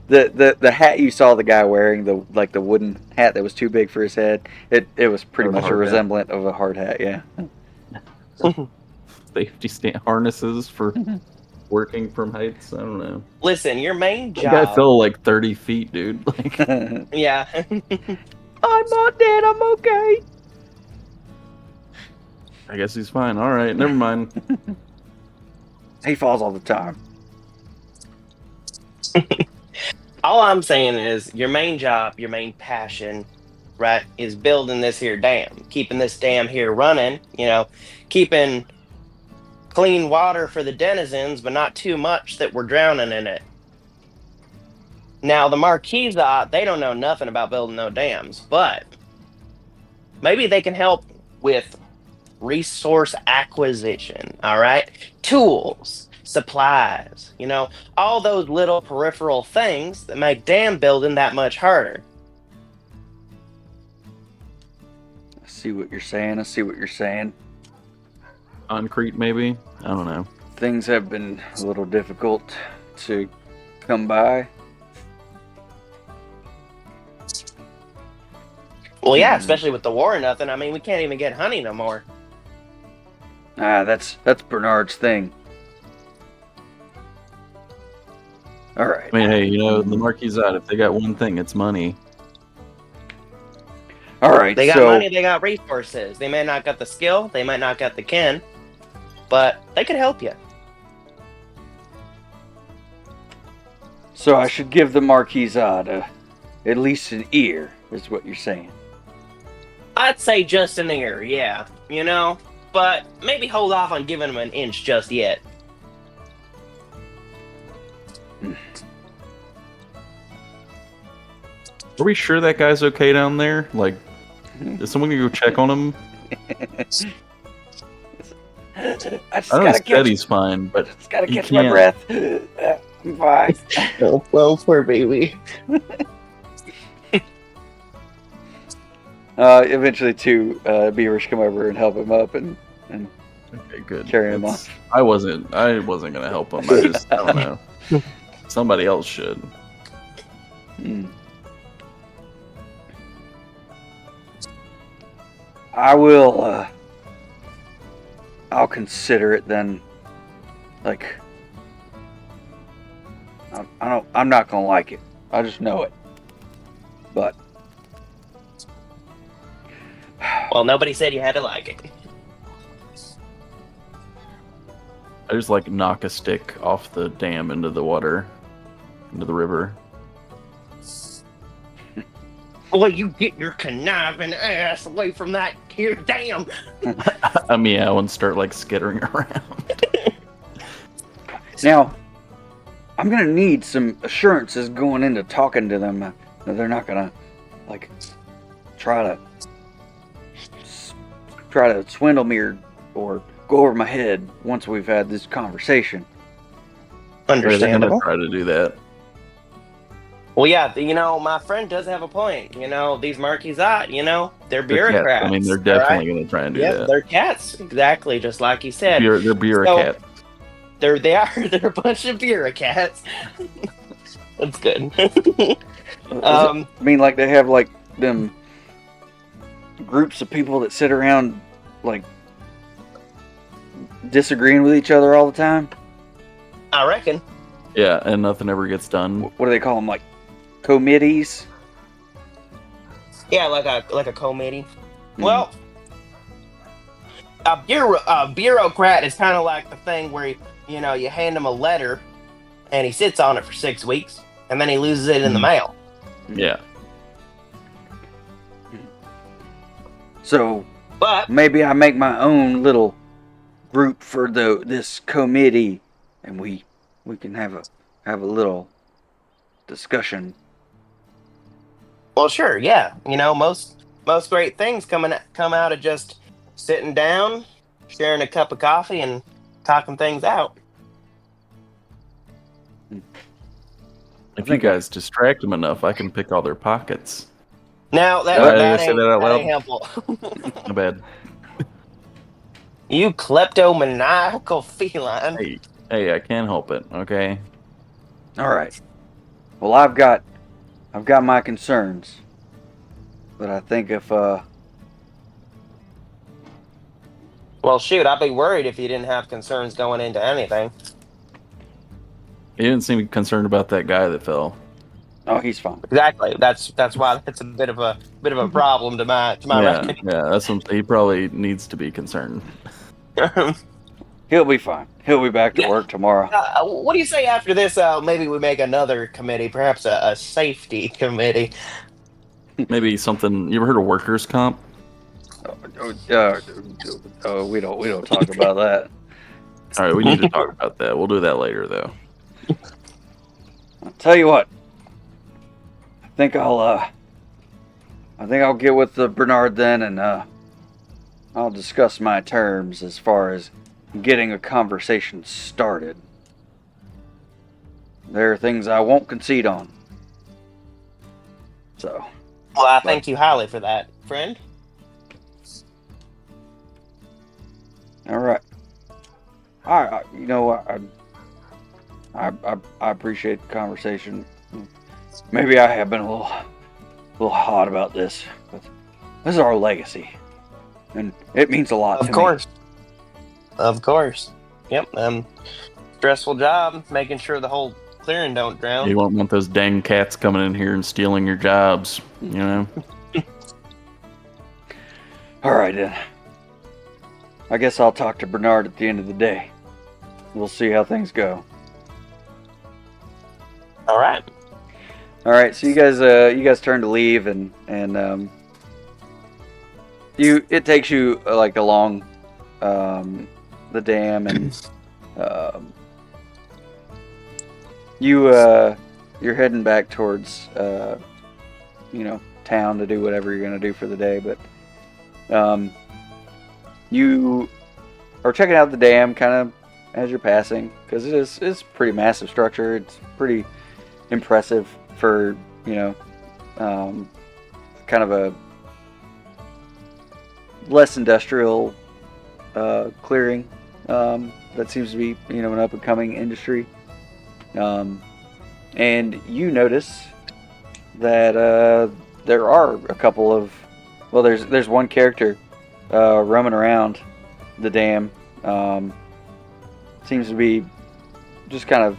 the hat you saw the guy wearing, the wooden hat that was too big for his head. It was pretty much a resemblance of a hard hat. Yeah. Safety harnesses for working from heights. I don't know. Listen, your main That job. guy fell like 30 feet, dude. Like, Yeah. I'm not dead. I'm okay. I guess he's fine. All right, never mind. He falls all the time. All I'm saying is your main job, your main passion right, is building this here dam, keeping this dam here running, keeping clean water for the denizens, but not too much that we're drowning in it. Now, the Marquis, they don't know nothing about building no dams, but maybe they can help with resource acquisition, all right? Tools, supplies, all those little peripheral things that make dam building that much harder. I see what you're saying. Concrete, maybe? I don't know. Things have been a little difficult to come by. Well, yeah, especially with the war and nothing. I mean, we can't even get honey no more. That's Bernard's thing. All right. I mean, hey, the Marquisate, if they got one thing, it's money. All right. They got money, they got resources. They may not got the skill, they might not got the kin, but they could help you. So I should give the Marquisate at least an ear, is what you're saying. I'd say just an ear, yeah. But maybe hold off on giving them an inch just yet. Are we sure that guy's okay down there? Like, is someone gonna go check on him? I know he said he's fine, but just gotta catch my breath. I'm fine. Oh, well, poor baby. Eventually, two beavers come over and help him up and okay, good. Carry him off. I wasn't gonna help him. I don't know. Somebody else should. I will. I'll consider it then. Like, I'm not gonna like it. I just know it. But. Well, nobody said you had to like it. I just knock a stick off the dam into the water, into the river. Boy, you get your conniving ass away from that here dam. I meow and start skittering around. Now, I'm gonna need some assurances going into talking to them that they're not gonna try to swindle me or go over my head once we've had this conversation. Understandable. They're gonna try to do that. Well, yeah, my friend does have a point. These Marquisate, they're bureaucrats. I mean, they're definitely going to try and do that. They're cats, exactly, just like you said. They're bureaucrats. So, they're a bunch of bureaucrats. That's good. I mean, they have them groups of people that sit around disagreeing with each other all the time. I reckon. Yeah, and nothing ever gets done. What do they call them? Committees? Yeah, like a committee. Well, a bureaucrat is kind of like the thing where you hand him a letter, and he sits on it for 6 weeks, and then he loses it in the mail. Yeah. So, maybe I make my own little group for this committee, and we can have a little discussion. Well, sure, yeah. Most great things come out of just sitting down, sharing a cup of coffee, and talking things out. If you guys distract them enough, I can pick all their pockets. Now that ain't helpful. My bad. You kleptomaniacal feline. Hey, I can't help it. Okay. All right. Well, I've got my concerns, but I think if well, shoot, I'd be worried if you didn't have concerns going into anything. He didn't seem concerned about that guy that fell. Oh, he's fine. Exactly. That's why that's a bit of a problem to my reckoning. Yeah, that's what he probably needs to be concerned. He'll be fine. He'll be back to work tomorrow. What do you say after this? Maybe we make another committee, perhaps a safety committee. Maybe something. You ever heard of workers' comp? We don't talk about that. All right, we need to talk about that. We'll do that later, though. I'll tell you what. I think I'll get with the Bernard then, and I'll discuss my terms as far as getting a conversation started. There are things I won't concede on. So. Well, I thank you highly for that, friend. All right. You know, I appreciate the conversation. Maybe I have been a little hot about this, but this is our legacy, and it means a lot to me. Of course. Yep. Stressful job, making sure the whole clearing don't drown. You won't want those dang cats coming in here and stealing your jobs, you know? All right, then. I guess I'll talk to Bernard at the end of the day. We'll see how things go. All right. All right. So you guys turn to leave, and it takes you like along the dam, and you're heading back towards town to do whatever you're gonna do for the day, but you are checking out the dam kind of as you're passing, because it's a pretty massive structure. It's pretty impressive for kind of a less industrial clearing that seems to be an up and coming industry. And you notice that there are a couple of there's one character roaming around the dam. Seems to be just kind of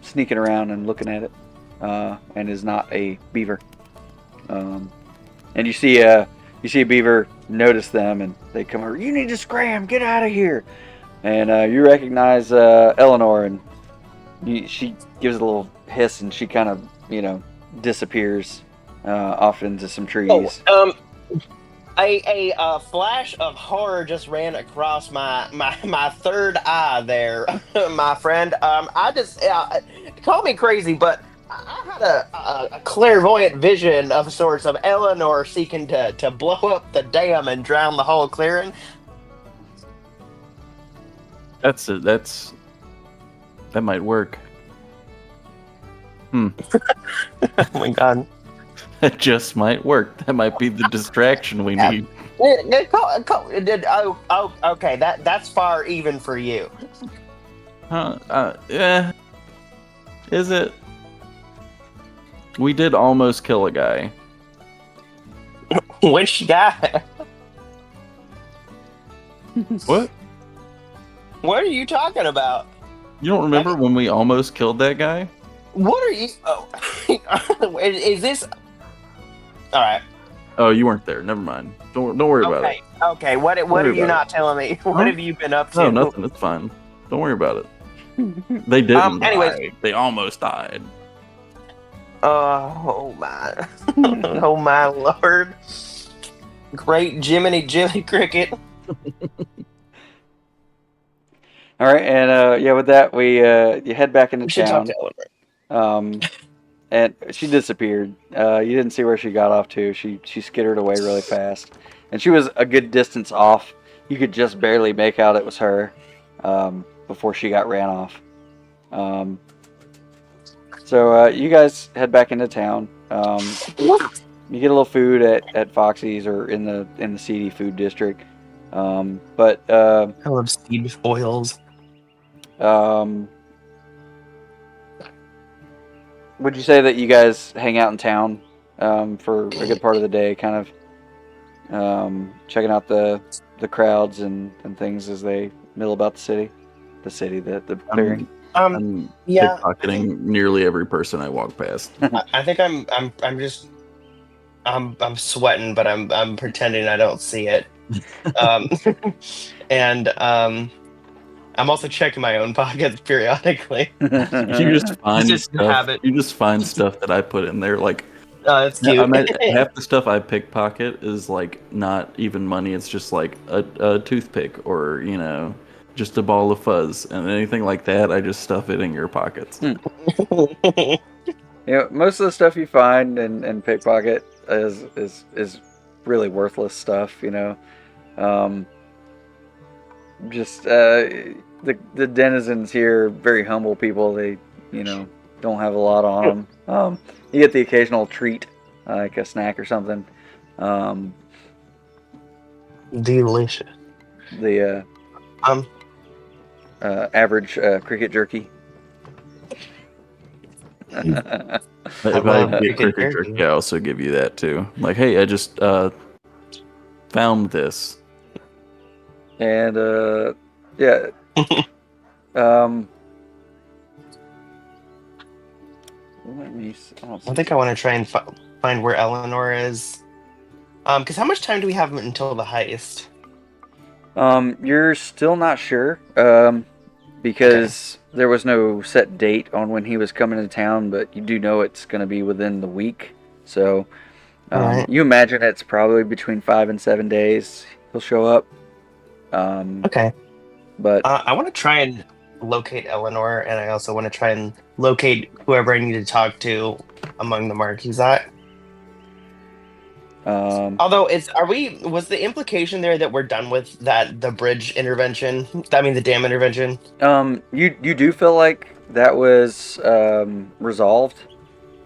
sneaking around and looking at it, and is not a beaver. And you see a beaver notice them, and they come over. You need to scram! Get out of here! And you recognize Eleanor, and she gives a little hiss, and she kind of disappears off into some trees. A flash of horror just ran across my third eye there, my friend. I just call me crazy, but I had a clairvoyant vision of sorts of Eleanor seeking to blow up the dam and drown the whole clearing. That might work. Oh my god. That just might work. That might be the distraction we need. Okay, that's far even for you. Yeah. Is it? We did almost kill a guy. Which guy? What? What are you talking about? You don't remember when we almost killed that guy? What are you? Oh, is this? All right. Oh, you weren't there. Never mind. Don't worry about it. Okay. What are you not telling me? What have you been up to? No, nothing. It's fine. Don't worry about it. They didn't. Anyways, die. They almost died. Oh my! Oh my lord! Great Jiminy Jilly Cricket. All right, and with that, you head back into town. And she disappeared. You didn't see where she got off to. She skittered away really fast, and she was a good distance off. You could just barely make out it was her before she got ran off. So you guys head back into town. You get a little food at Foxy's or in the seedy food district. But I love seed oils. Would you say that you guys hang out in town for a good part of the day, kind of checking out the crowds and things as they mill about the city, the clearing? I'm Yeah. pickpocketing nearly every person I walk past. I think I'm sweating, but I'm pretending I don't see it. And I'm also checking my own pockets periodically. You just find Just stuff. habit. You just find stuff that I put in there, like That's Yeah, I cute. mean, half the stuff I pickpocket is like not even money. It's just like a toothpick or just a ball of fuzz, and anything like that, I just stuff it in your pockets. Most of the stuff you find in pickpocket is really worthless stuff. Just the denizens here are very humble people. They don't have a lot on them. You get the occasional treat, like a snack or something. Delicious. The average cricket jerky. If I love get cricket cricket jerky. jerky, I also give you that too. Like, hey, I just found this. And yeah. Let me. I think I want to try and find where Eleanor is. Because how much time do we have until the heist? You're still not sure. Because there was no set date on when he was coming to town, but you do know it's going to be within the week. So Alright. you imagine it's probably between 5 and 7 days he'll show up. Okay. But I want to try and locate Eleanor, and I also want to try and locate whoever I need to talk to among the Marquisat. Although was the implication there that we're done with the bridge intervention? I mean the dam intervention. you do feel like that was resolved.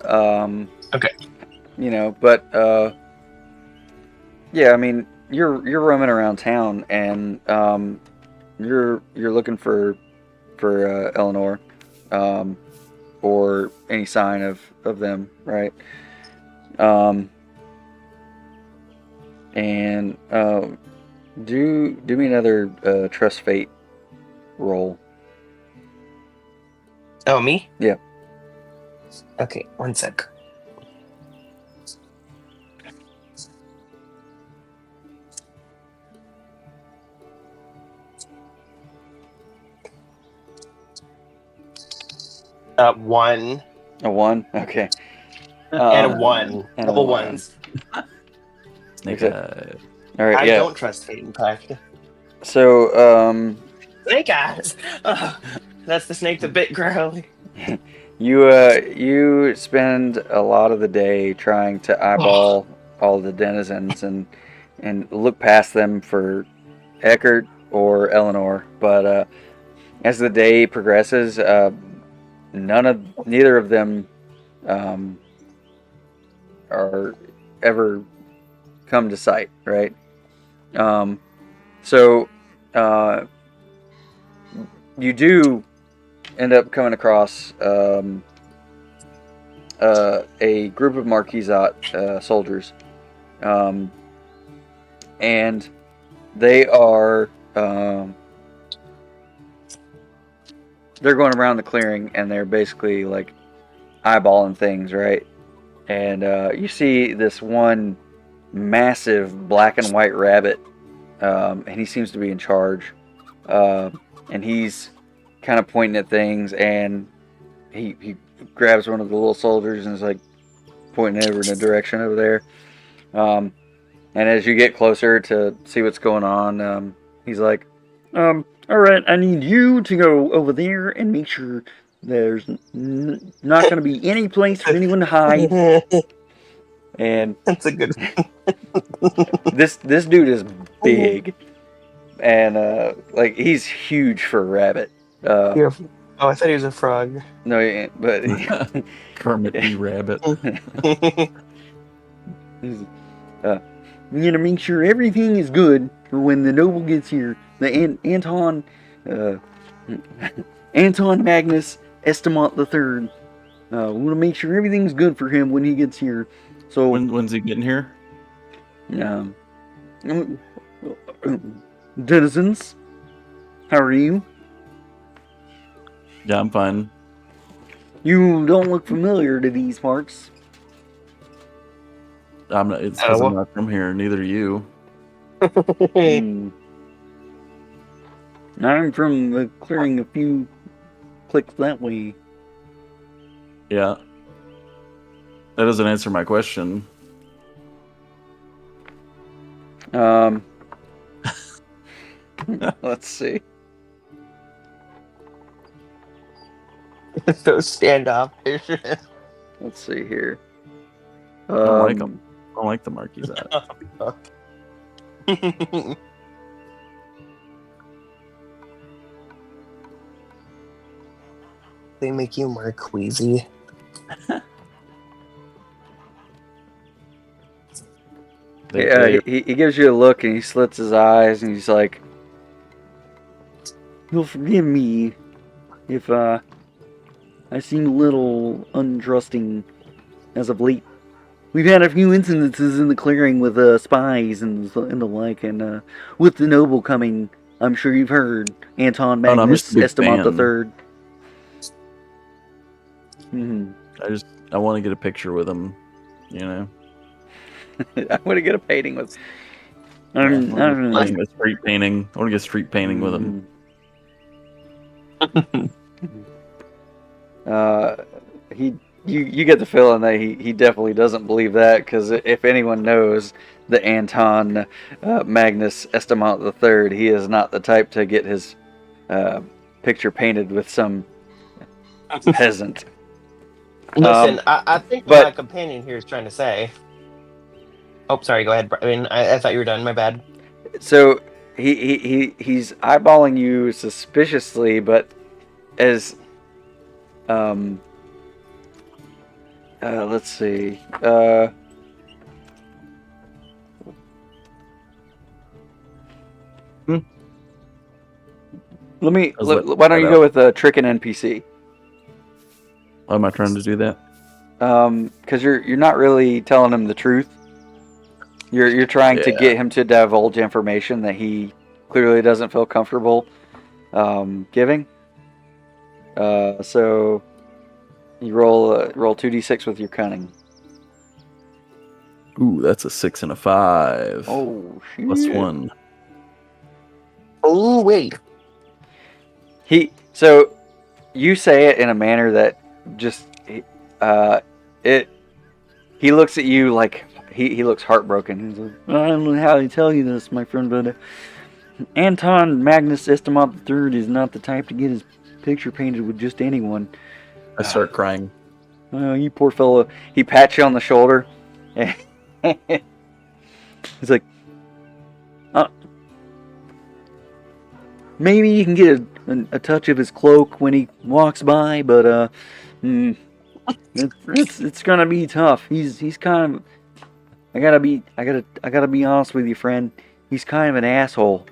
Okay. But yeah, I mean you're roaming around town and you're looking for Eleanor, or any sign of them, right? And do me another trust fate roll. Oh, me? Yeah. Okay, 1 sec. One. A 1? Okay. And a 1. and a Double 1. ones. Snake Okay. eye. All right. I Yeah. don't trust Fate Impact. So Snake eyes! Oh, that's the snake that bit Crowley. you spend a lot of the day trying to eyeball all the denizens and look past them for Eckert or Eleanor, but as the day progresses, neither of them are ever come to sight, right? So you do end up coming across a group of Marquisat soldiers, and they are they're going around the clearing and they're basically like eyeballing things, right? And you see this one massive black and white rabbit, and he seems to be in charge, and he's kind of pointing at things, and he grabs one of the little soldiers and is like pointing over in a direction over there. And as you get closer to see what's going on, he's like, all right, I need you to go over there and make sure there's not going to be any place for anyone to hide. And That's a good this dude is big, and like he's huge for a rabbit. Oh, I thought he was a frog. No, he ain't, but Kermit the Rabbit. we gotta make sure everything is good for when the noble gets here. The Anton Magnus Estiemont III. We want to make sure everything's good for him when he gets here. So When's he getting here? Denizens, how are you? Yeah, I'm fine. You don't look familiar to these parts. I'm not. It's because I'm not from here. Neither are you. I'm from clearing a few clicks that way. Yeah. That doesn't answer my question. Let's see. So standoffish. Let's see here. I don't like them. I don't like the Marquisate. They make you more queasy. He gives you a look and he slits his eyes and he's like, "You'll forgive me if I seem a little untrusting as of late. We've had a few incidences in the clearing with spies and the like, and with the noble coming, I'm sure you've heard, Anton Magnus Estiemont III. I want to get a picture with him, you know. I want to get a painting with. I want to get street painting. I want to get street painting with him. You get the feeling that he definitely doesn't believe that, because if anyone knows the Anton Magnus Estiemont III, he is not the type to get his picture painted with some peasant. Listen, I think what my companion here is trying to say. Oh, sorry. Go ahead. I mean, I thought you were done. My bad. So he's eyeballing you suspiciously, but as let's see. Why don't you go with trick an NPC? Why am I trying to do that? Because you're not really telling him the truth. You're trying to get him to divulge information that he clearly doesn't feel comfortable giving. So you roll 2d6 with your cunning. Ooh, that's a 6 and a 5. Oh, shit. +1. Oh, wait. So you say it in a manner that just he looks at you like he looks heartbroken. He's like, I don't know how to tell you this, my friend, but Anton Magnus Estiemont III is not the type to get his picture painted with just anyone. I start crying. Oh, you poor fellow. He pats you on the shoulder. He's like, maybe you can get a touch of his cloak when he walks by, but it's gonna be tough. He's kind of. I gotta be honest with you, friend. He's kind of an asshole.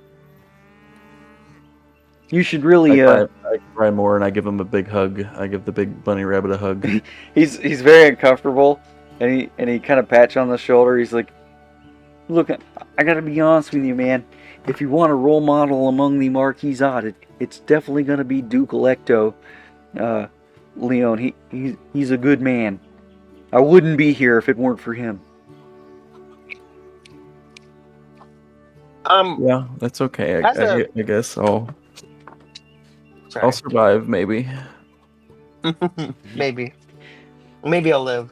You should really. I cry more, and I give him a big hug. I give the big bunny rabbit a hug. He's very uncomfortable, and he kind of pats you on the shoulder. He's like, "Look, I gotta be honest with you, man. If you want a role model among the Marquisate, it's definitely gonna be Duke Electo, Leon. He's a good man. I wouldn't be here if it weren't for him." Yeah, that's okay. I guess I'll survive, maybe. Maybe I'll live.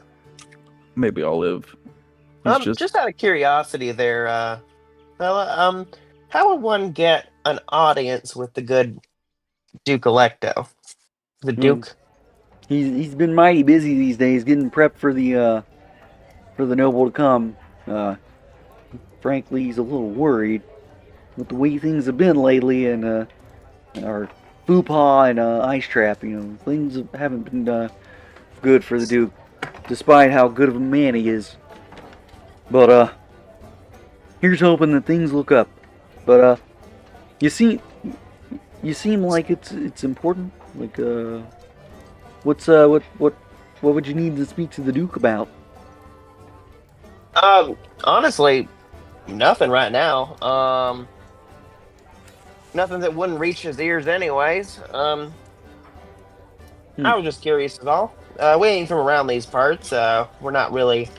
Maybe I'll live. Just out of curiosity there, fella, how would one get an audience with the good Duke Electo? The Duke? He's been mighty busy these days getting prepped for the noble to come. Frankly, he's a little worried with the way things have been lately, and our Fupa and Ice Trap. Things haven't been good for the Duke, despite how good of a man he is. But here's hoping that things look up. But you seem like it's important. Like what would you need to speak to the Duke about? Honestly, nothing right now. Nothing that wouldn't reach his ears anyways. I was just curious at all. We ain't from around these parts. We're not really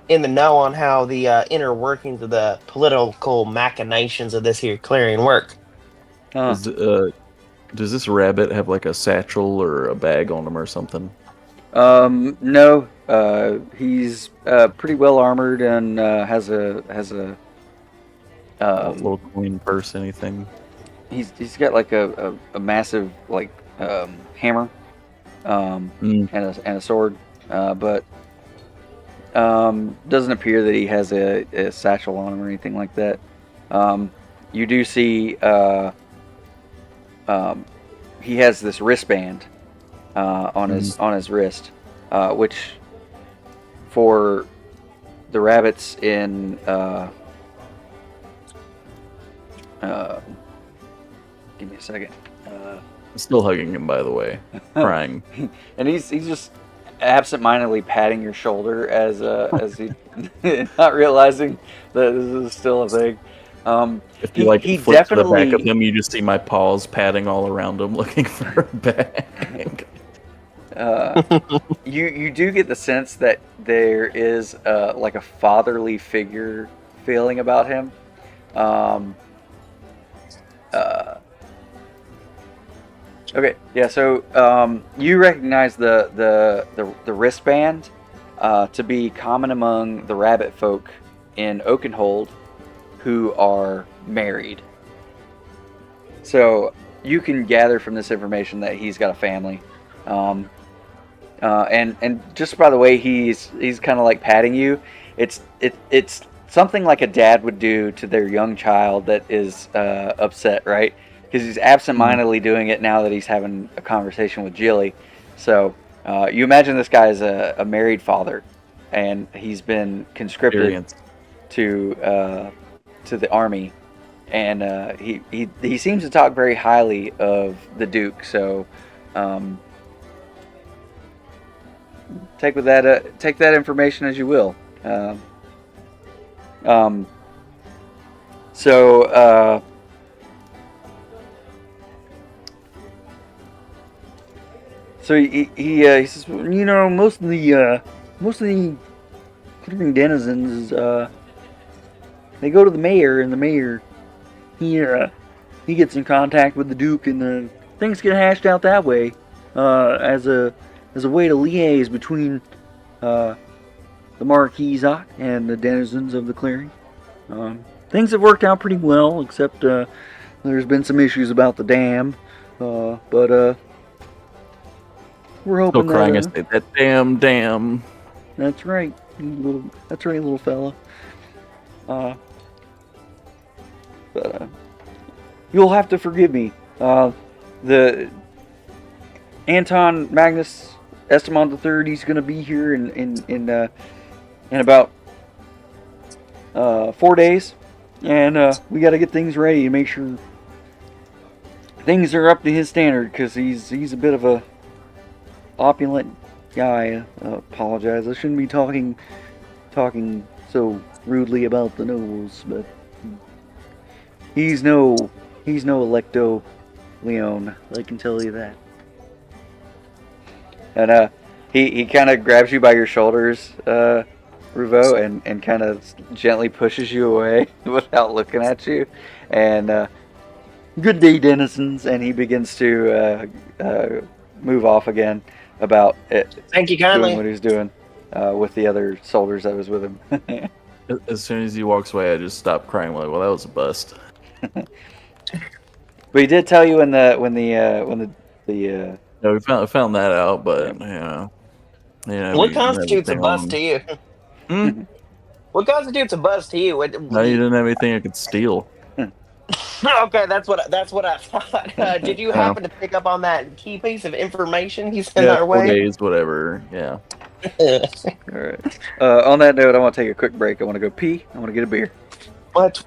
in the know on how the inner workings of the political machinations of this here clearing work. Does this rabbit have like a satchel or a bag on him or something? No. He's pretty well armored and has a Little coin purse, anything? he's got like a massive like hammer, and a sword, but doesn't appear that he has a satchel on him or anything like that. You do see he has this wristband on his wrist, which for the rabbits in give me a second. I'm still hugging him, by the way, crying. And he's just absentmindedly patting your shoulder as he not realizing that this is still a thing. If you he flip to the back of definitely him, you just see my paws patting all around him, looking for a bag. you do get the sense that there is like a fatherly figure feeling about him. Okay, yeah. So you recognize the wristband to be common among the rabbit folk in Oakenhold who are married. So you can gather from this information that he's got a family, and just by the way he's kind of like patting you, it's something like a dad would do to their young child that is upset, right? Because he's absentmindedly doing it now that he's having a conversation with Jilly. So you imagine this guy is a married father, and he's been conscripted to the army, and he seems to talk very highly of the Duke. So take that information as you will. So he says, you know, most of the clearing denizens they go to the mayor, and the mayor he gets in contact with the Duke, and things get hashed out that way as a way to liaise between the Marquisate and the denizens of the clearing. Things have worked out pretty well, except there's been some issues about the dam, but we're hoping Still crying. That damn dam. That's right, little fella. But you'll have to forgive me. The Anton Magnus Estiemont III, he's going to be here in about 4 days, and we got to get things ready to make sure things are up to his standard, because he's a bit of a opulent guy. Apologize, I shouldn't be talking so rudely about the nobles, but he's no Electo Leon, I can tell you that. And he kind of grabs you by your shoulders, Ruvo, and kind of gently pushes you away without looking at you. And good day, denizens. And he begins to move off again about it. Thank you kindly. Doing what he's doing with the other soldiers that was with him. As soon as he walks away, I just stop crying. Like, well, that was a bust. But he did tell you when the No, we found that out, but what constitutes a bust to you? What constitutes a bust to you? No, you didn't have anything I could steal. Okay, that's what I thought. Did you happen to pick up on that key piece of information he sent our 4 way? days, whatever. Yeah. All right. On that note, I want to take a quick break. I want to go pee. I want to get a beer. What?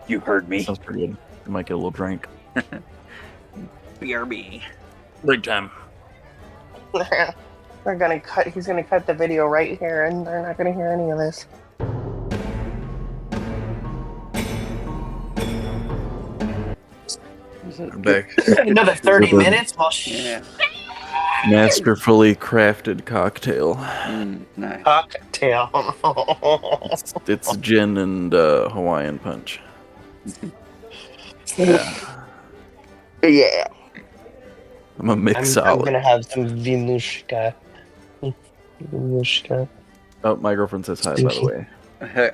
You heard me. Sounds pretty good. You might get a little drink. BRB. Break time. They're gonna cut. He's gonna cut the video right here, and they're not gonna hear any of this. I'm back. Another 30 minutes. Well, Yeah. Masterfully crafted cocktail. Nice. Cocktail. It's gin and Hawaiian punch. Yeah. Yeah. I'm a mix I'm solid. gonna have some Vinushka. Vinushka. Oh, my girlfriend says hi, by the way.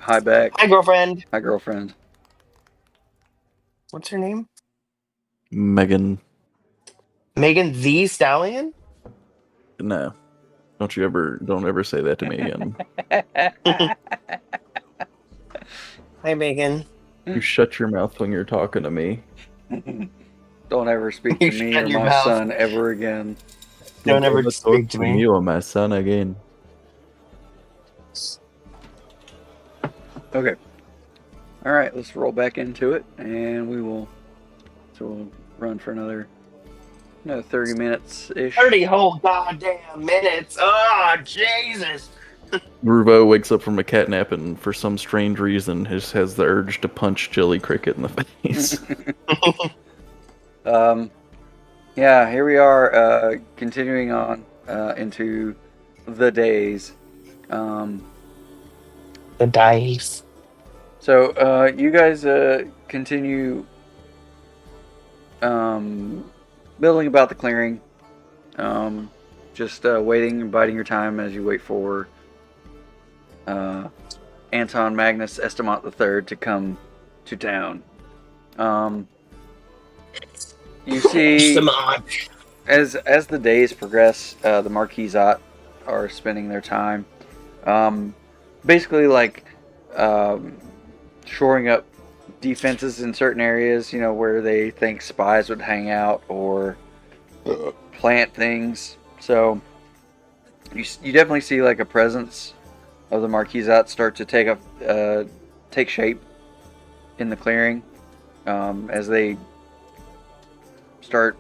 Hi back. Hi, girlfriend. Hi girlfriend. What's her name? Megan. Megan the Stallion? No. Don't ever say that to me again. Hi, Megan. You shut your mouth when you're talking to me. Don't ever speak You to me shut or your my mouth. son ever again. Don't ever talk speak to me. You or my son again. Okay. All right, let's roll back into it, and we'll run for another 30 minutes ish. 30 whole goddamn minutes. Oh, Jesus. Ruvo wakes up from a cat nap and for some strange reason has the urge to punch Jilly Cricket in the face. Yeah, here we are, continuing on into the days. The dice. So you guys continue building about the clearing, just waiting and biding your time as you wait for Anton Magnus Estiemont III to come to town. You see, as the days progress, the Marquisat are spending their time, basically like shoring up defenses in certain areas, where they think spies would hang out or plant things. So you definitely see like a presence of the Marquisat start to take shape in the clearing, as they start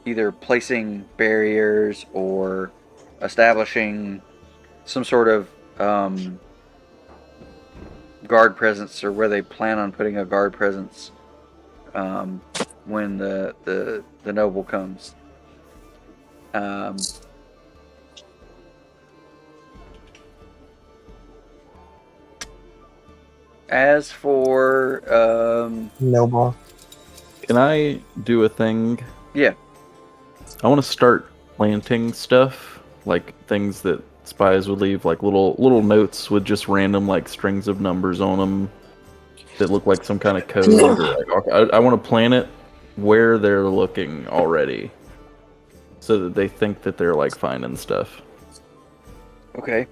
either placing barriers or establishing some sort of guard presence, or where they plan on putting a guard presence when the noble comes. As for Noble. Can I do a thing? Yeah. I want to start planting stuff, like things that spies would leave, like little notes with just random like strings of numbers on them that look like some kind of code. I want to plant it where they're looking already, so that they think that they're like finding stuff. Okay.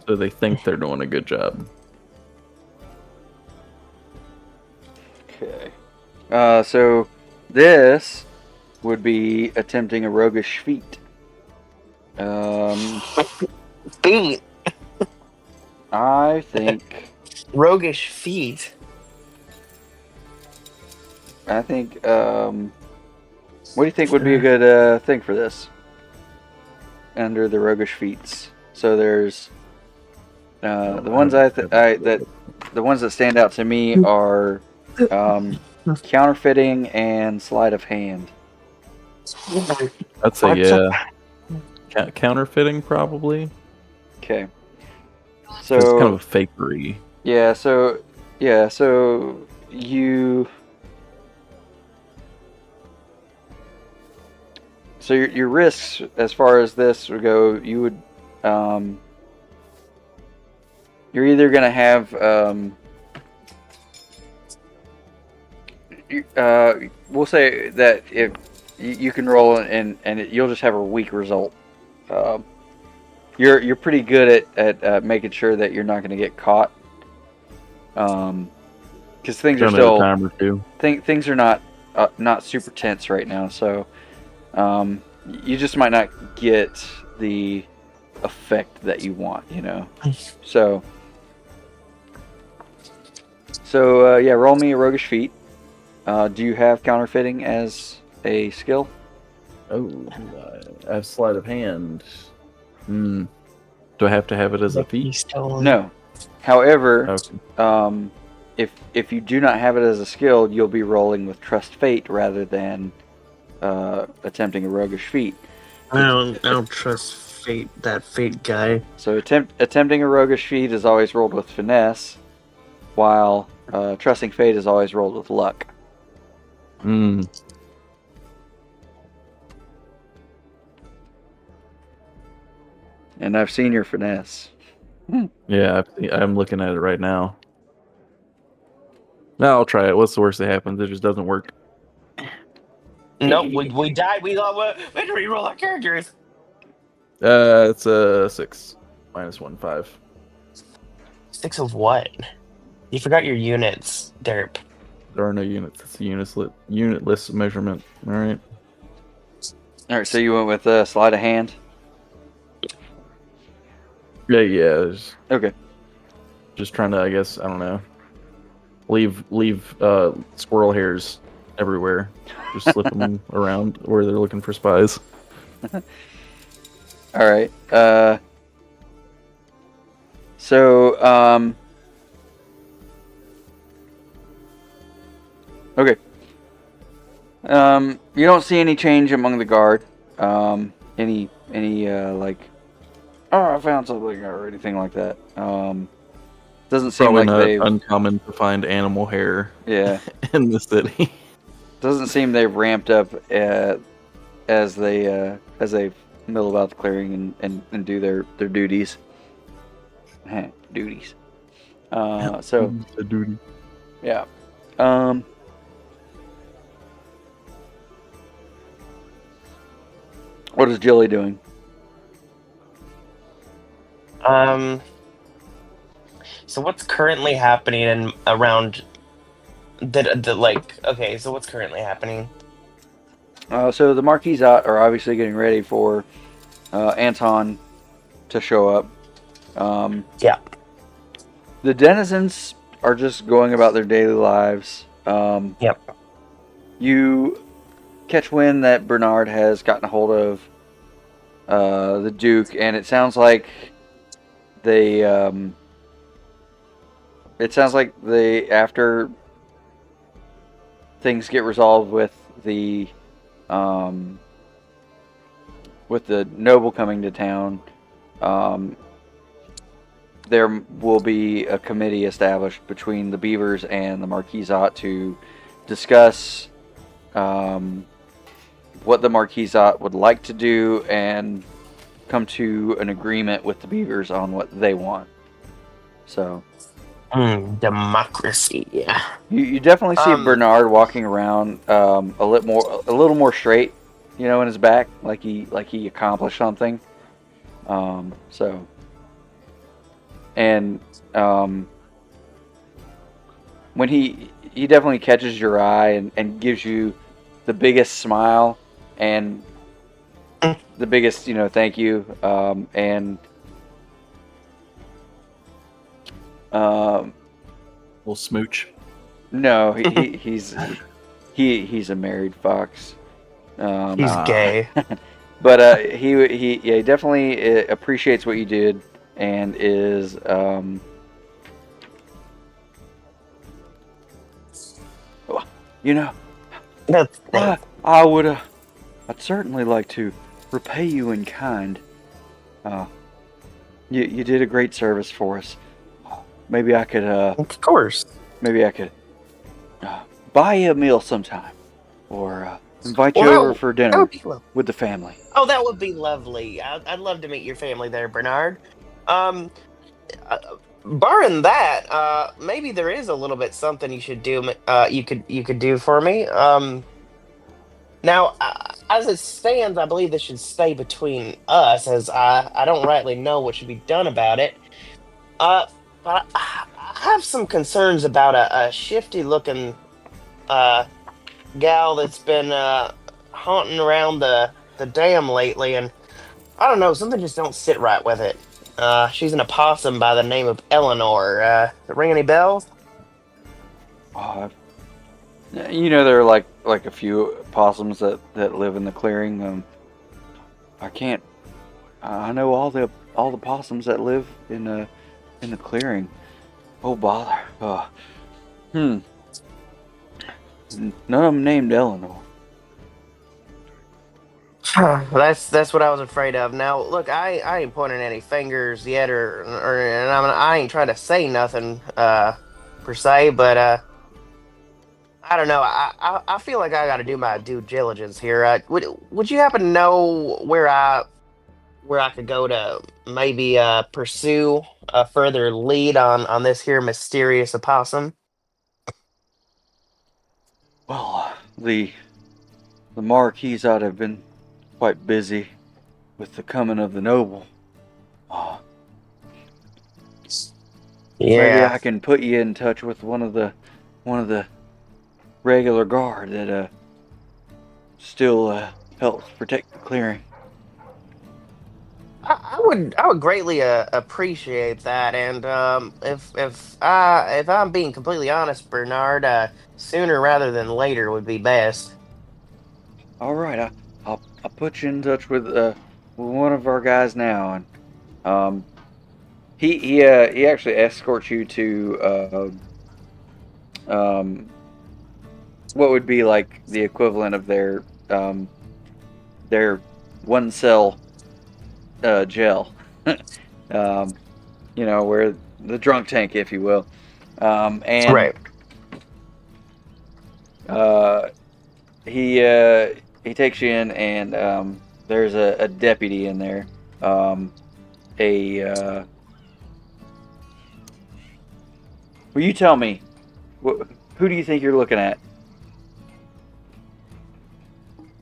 So they think they're doing a good job. Okay. So this would be attempting a roguish feat. Feet. I think. Roguish feet. What do you think would be a good thing for this? Under the roguish feats. So there's the ones the ones that stand out to me are counterfeiting and sleight of hand. I'd say counterfeiting probably. Okay. So it's kind So of a fakery. yeah, so you. So your risks as far as this would go, you would you're either gonna have we'll say that if you can roll and you'll just have a weak result. You're pretty good at making sure that you're not gonna get caught. Because things are still a time or two. things are not super tense right now, so you just might not get the effect that you want, So yeah, roll me a roguish feat. Do you have counterfeiting as a skill? Oh, I have sleight of hand. Do I have to have it as a feat? No. However, Okay. if you do not have it as a skill, you'll be rolling with trust fate rather than attempting a roguish feat. I don't trust fate. That fate guy. So attempting a roguish feat is always rolled with finesse, while trusting fate is always rolled with luck. Mm. And I've seen your finesse. Yeah, I'm looking at it right now. No, I'll try it. What's the worst that happens? It just doesn't work. Nope, we died. We had to reroll our characters. It's a 6 minus 1, 5. 6 of what? You forgot your units, derp. There are no units. It's a unitless measurement. All right. All right, so you went with sleight of hand. Yeah. Okay. Just trying to, I guess, I don't know. Leave squirrel hairs everywhere. Just slip them around where they're looking for spies. All right. So okay. You don't see any change among the guard. Any like, oh, I found something or anything like that. Doesn't seem Probably like not they've uncommon to find animal hair. Yeah. In the city. Doesn't seem they've ramped up as they mill about the clearing and do their duties. Duties. So a duty. yeah. What is Jilly doing? So what's currently happening in around the like? Okay, so what's currently happening? So the Marquisat are obviously getting ready for Anton to show up. Yeah. The denizens are just going about their daily lives. Yep. You catch wind that Bernard has gotten a hold of the Duke, and it sounds like they after things get resolved with the noble coming to town, there will be a committee established between the Beavers and the Marquisat to discuss what the Marquisat would like to do and come to an agreement with the Beavers on what they want. So, democracy. Yeah. You definitely see Bernard walking around a little more straight, in his back, like he accomplished something. So, and when he definitely catches your eye and gives you the biggest smile and the biggest thank you, and Little smooch. no, he's a married fox. He's gay. But he definitely appreciates what you did and is I'd certainly like to repay you in kind. You did a great service for us. Maybe I could Of course. maybe I could buy you a meal sometime, or invite you over for dinner with the family. Oh, that would be lovely. I'd love to meet your family there, Bernard. Barring that, maybe there is a little bit something you should do. You could do for me. Now, as it stands, I believe this should stay between us, as I don't rightly know what should be done about it. But I have some concerns about a shifty-looking gal that's been haunting around the dam lately, and I don't know, something just don't sit right with it. She's an opossum by the name of Eleanor. Does it ring any bells? There are like a few possums that live in the clearing. I know all the possums that live in the clearing. Oh bother. None of them named Eleanor. That's what I was afraid of. Now, look, I ain't pointing any fingers yet, and I ain't trying to say nothing. per se, but I don't know. I feel like I got to do my due diligence here. Would you happen to know where I could go to maybe pursue a further lead on this here mysterious opossum? Well, the Marquis ought to have been quite busy with the coming of the noble. Maybe I can put you in touch with one of the regular guard that still helps protect the clearing. I would greatly appreciate that, and if I'm being completely honest, Bernard, sooner rather than later would be best. All right, I'll put you in touch with one of our guys now, and he actually escorts you to what would be like the equivalent of their one cell jail, where the drunk tank, if you will, and Right. He takes you in, and there's a deputy in there. Will you tell me, who do you think you're looking at?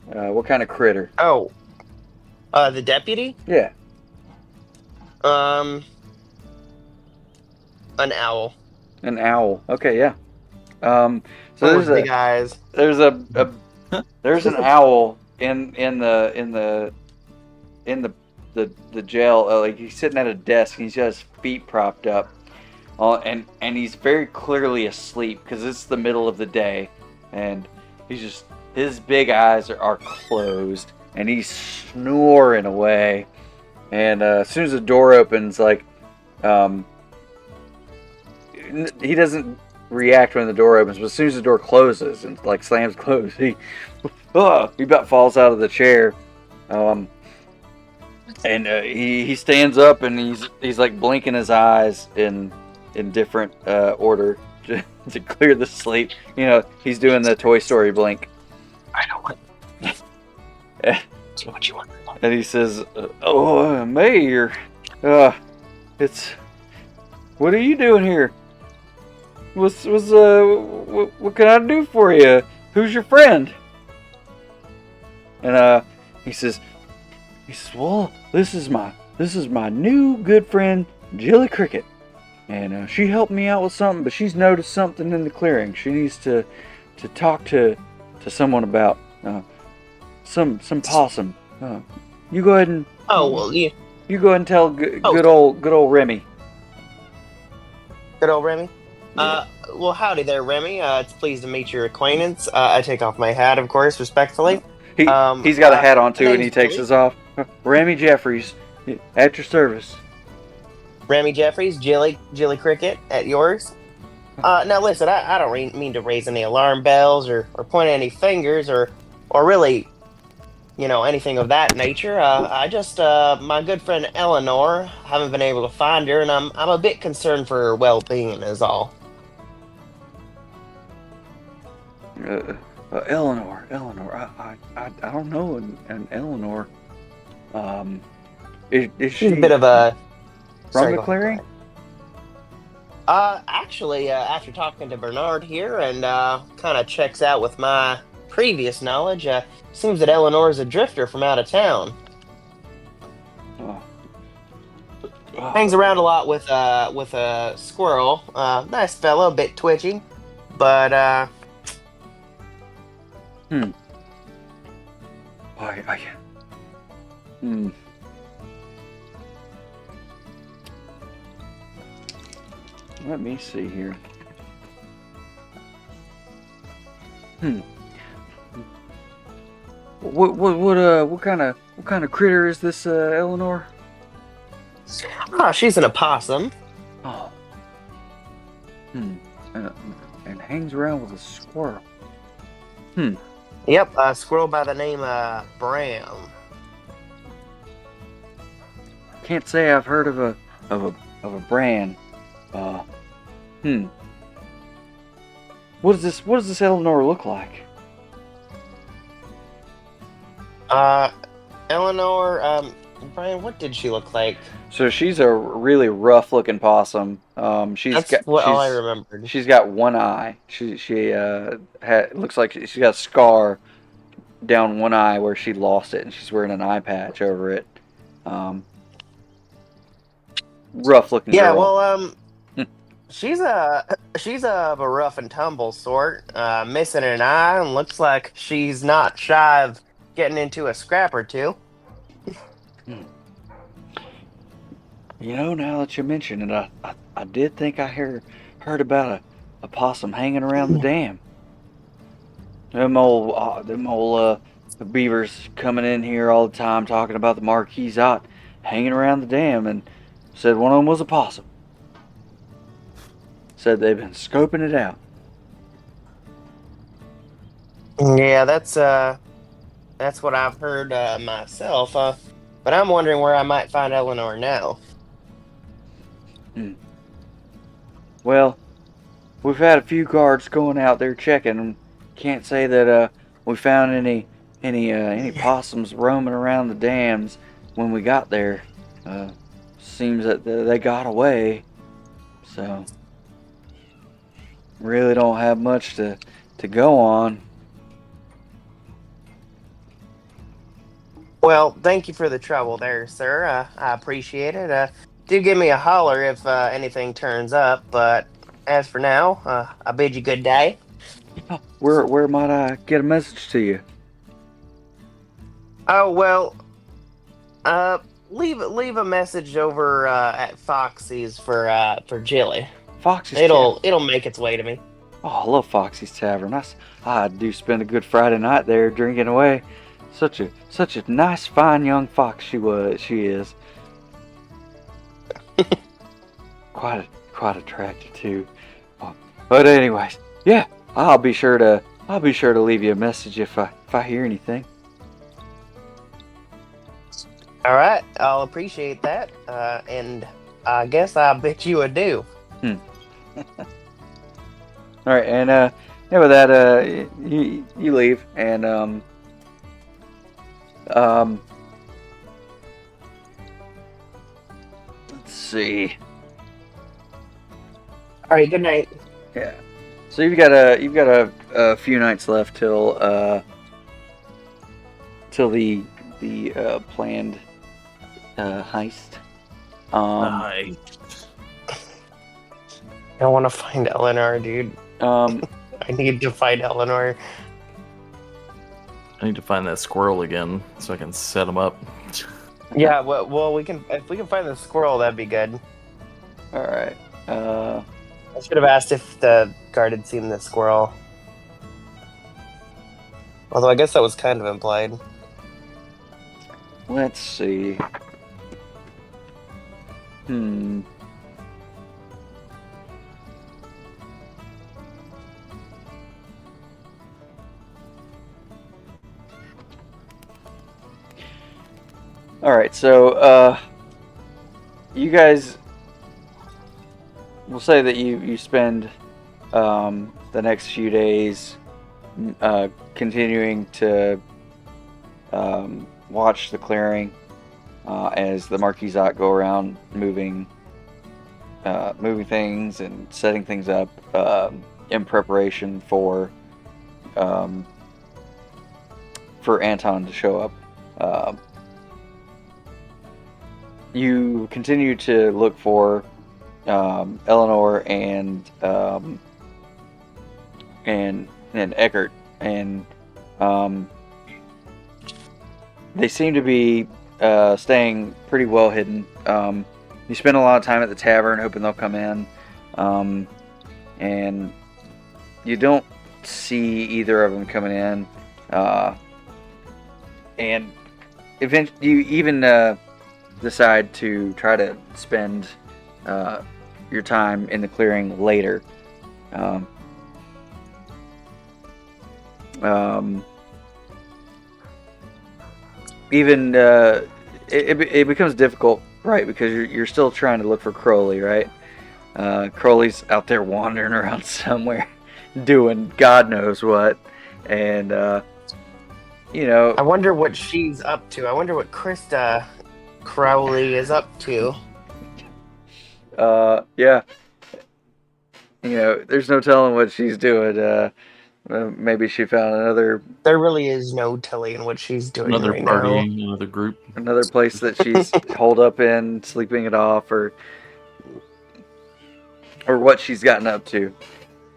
What kind of critter? Oh, the deputy? Yeah. An owl. An owl. Okay, yeah. So Those big eyes. There's an owl in the jail. Like, he's sitting at a desk. He's got his feet propped up, and he's very clearly asleep because it's the middle of the day, and his big eyes are closed, and he's snoring away. And as soon as the door opens, he doesn't react when the door opens, but as soon as the door closes and slams closed, he about falls out of the chair. And he stands up, and he's like blinking his eyes in different order to clear the sleep. He's doing the Toy Story blink. I know what. Do what you want. And he says, Mayor, it's, what are you doing here? What can I do for you? Who's your friend? And he says, well, this is my new good friend, Jilly Cricket, and she helped me out with something, but she's noticed something in the clearing. She needs to talk to someone about some possum. You go ahead and you go ahead and tell good old Remy. Good old Remy. Yeah. Well, howdy there, Remy. It's pleased to meet your acquaintance. I take off my hat, of course, respectfully. He's got a hat on too, and he takes his off. Remy Jeffries, at your service. Remy Jeffries, Jilly Cricket, at yours. Now listen, I don't mean to raise any alarm bells or point any fingers or really, anything of that nature. I just my good friend Eleanor, haven't been able to find her, and I'm a bit concerned for her well-being, is all. Eleanor, I don't know an Eleanor. Is she She's a bit of a from the clearing? Actually, after talking to Bernard here and kind of checks out with my previous knowledge, seems that Eleanor is a drifter from out of town. Hangs around a lot with a squirrel. Nice fellow, a bit twitchy, but Let me see here. What kind of critter is this, Eleanor? she's an opossum. Oh. And hangs around with a squirrel. Yep, a squirrel by the name Bram. Can't say I've heard of a brand. What does this Eleanor look like? Eleanor, Brian, what did she look like? So she's a really rough-looking possum. That's all I remembered. She's got one eye. Looks like she's got a scar down one eye where she lost it, and she's wearing an eye patch over it. Rough-looking Yeah, girl. well, she's a rough and tumble sort, missing an eye, and looks like she's not shy of getting into a scrap or two. You know, now that you mention it, I did think I heard about a possum hanging around the dam. Them old beavers coming in here all the time talking about the Marquisat hanging around the dam, and said one of them was a possum. Said they've been scoping it out. Yeah, that's what I've heard myself. But I'm wondering where I might find Eleanor now. Well, we've had a few guards going out there checking, and can't say that we found any possums roaming around the dams when we got there. Seems that they got away, so really don't have much to go on. Well, thank you for the trouble there, sir. I appreciate it. Do give me a holler if anything turns up, but as for now, I bid you good day. Where might I get a message to you? Oh, well, leave a message over at Foxy's for Jilly. Foxy's It'll make its way to me. Oh, I love Foxy's Tavern. I do spend a good Friday night there drinking away. Such a nice, fine young fox she is. quite attractive too. But anyways, yeah, I'll be sure to leave you a message if I hear anything. All right, I'll appreciate that, and I guess I bet you adieu. All right, and yeah, with that, you leave, and let's see. All right, good night. Yeah. So you've got a few nights left till the planned heist. I want to find Eleanor, dude. I need to find Eleanor. need to find that squirrel again so I can set him up. Yeah, well, if we can find the squirrel, that'd be good. All right. I should have asked if the guard had seen the squirrel. Although I guess that was kind of implied. Let's see. All right, so you guys, we'll say that you spend the next few days continuing to watch the clearing as the Marquisat go around moving things and setting things up in preparation for Anton to show up. You continue to look for Eleanor and Eckert, and they seem to be staying pretty well hidden. You spend a lot of time at the tavern hoping they'll come in, and you don't see either of them coming in. And eventually, you even decide to try to spend your time in the clearing later. It becomes difficult, right? Because you're still trying to look for Crowley, right? Crowley's out there wandering around somewhere. doing God knows what. And, you know, I wonder what she's up to. I wonder what Krista Crowley is up to. yeah. You know, there's no telling what she's doing. Maybe she found There really is no telling what she's doing Another right party, now. another group. another place that she's holed up in, sleeping it off, or what she's gotten up to.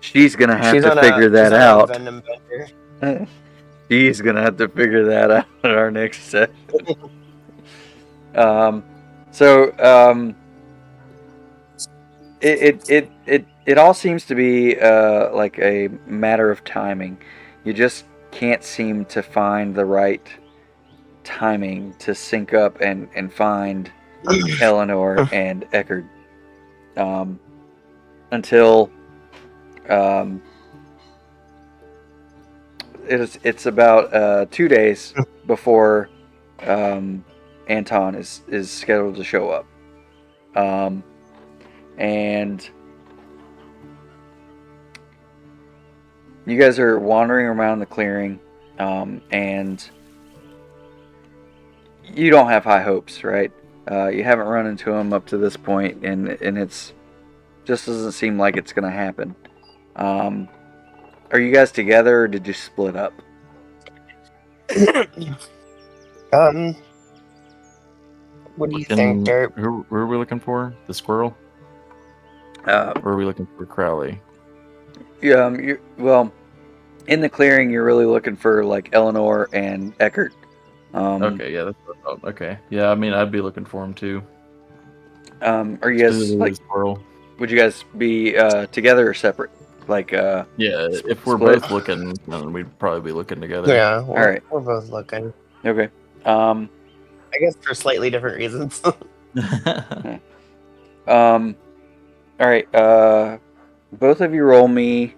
She's gonna have She's to on figure she's that on a out. Venom Bender. She's gonna have to figure that out in our next session. So it all seems to be like a matter of timing. You just can't seem to find the right timing to sync up and find Eleanor and Eckerd until it's about 2 days before Anton is scheduled to show up, and you guys are wandering around the clearing, and you don't have high hopes, right? You haven't run into him up to this point, and it's just doesn't seem like it's gonna happen. Are you guys together, or did you split up? What do you think, Dirt? Who are we looking for? The squirrel? Uh, Or are we looking for Crowley? well, in the clearing, you're really looking for like Eleanor and Eckerd. Okay, yeah, that's what I thought. Okay, yeah, I mean, I'd be looking for him too. Are you guys Specifically like? the squirrel. Would you guys be together or separate? Like, Yeah, if we're split? both looking, then we'd probably be looking together. Yeah, All right. we're both looking. Okay. I guess for slightly different reasons. All right. Both of you roll me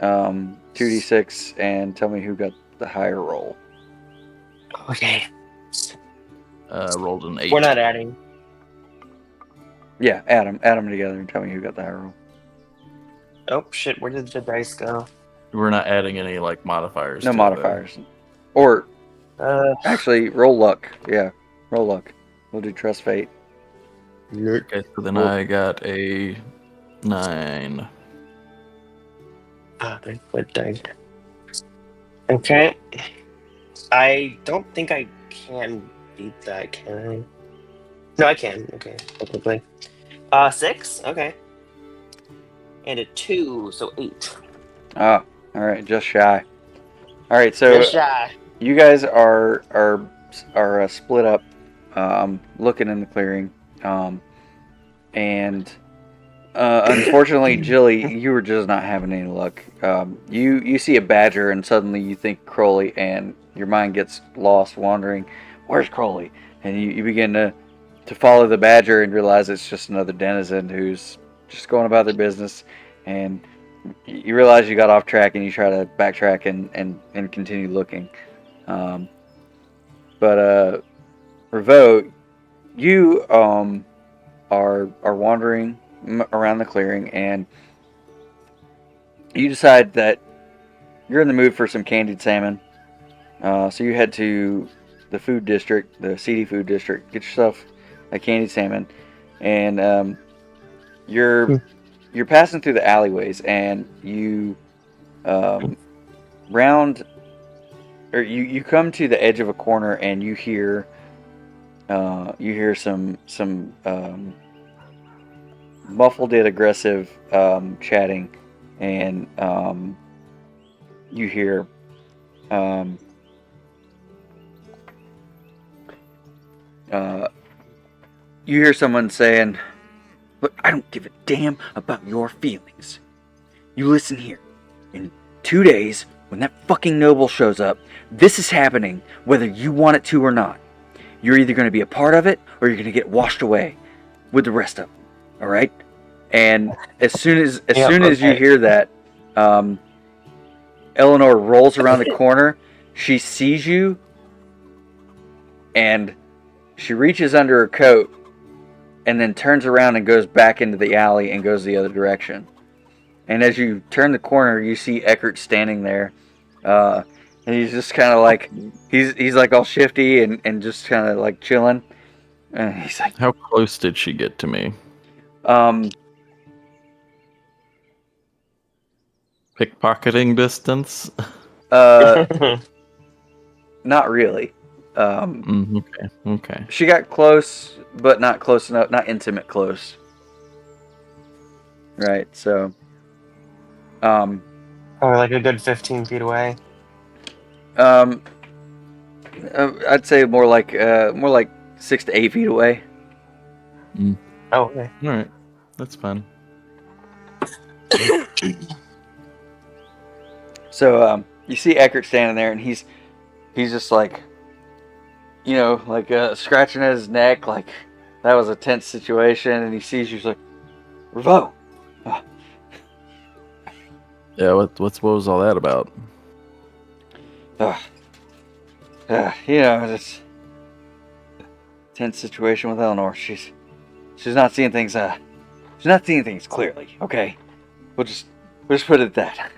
2d6 and tell me who got the higher roll. Okay. Rolled an 8. We're not adding. Yeah, add them together and tell me who got the higher roll. Oh shit! Where did the dice go? We're not adding any like modifiers. No to it, modifiers. Or actually, roll luck. Yeah, roll luck. We'll do trust fate. though. Okay, so then I got a 9. Ah, my foot died. Okay. I don't think I can beat that, can I? No, I can. Okay, technically. 6. Okay. And a 2, so 8. Ah, all right, just shy. All right, so Just shy. you guys are split up, looking in the clearing, and unfortunately, Jilly, you were just not having any luck. You see a badger, and suddenly you think Crowley, and your mind gets lost, wandering. Where's Crowley? And you begin to follow the badger and realize it's just another denizen who's just going about their business, and you realize you got off track, and you try to backtrack and continue looking. But Revo, you are wandering around the clearing, and you decide that you're in the mood for some candied salmon. So you head to the food district, the CD food district, get yourself a candied salmon, and you're passing through the alleyways, and you you come to the edge of a corner, and you hear some muffled yet aggressive chatting, and you hear someone saying, "Look, I don't give a damn about your feelings. You listen here. In 2 days, when that fucking noble shows up, this is happening whether you want it to or not. You're either going to be a part of it, or you're going to get washed away with the rest of them. All right?" And as soon as you hear that, Eleanor rolls around the corner. She sees you, and she reaches under her coat, and then turns around and goes back into the alley and goes the other direction. And as you turn the corner, you see Eckert standing there. And he's just kind of like, he's like all shifty and just kind of like chilling. And he's like, How close did she get to me? Pickpocketing distance? Not really. Okay. She got close, but not close enough, not intimate close. Right, so. Or like a good 15 feet away. I'd say more like 6 to 8 feet away. Oh, okay. All right, that's fine. So you see Eckert standing there, and he's just like, scratching at his neck, like that was a tense situation, and he sees you, he's like, Revo. Yeah, what was all that about? This tense situation with Eleanor. She's not seeing things. She's not seeing things clearly. Okay, we'll just put it at that.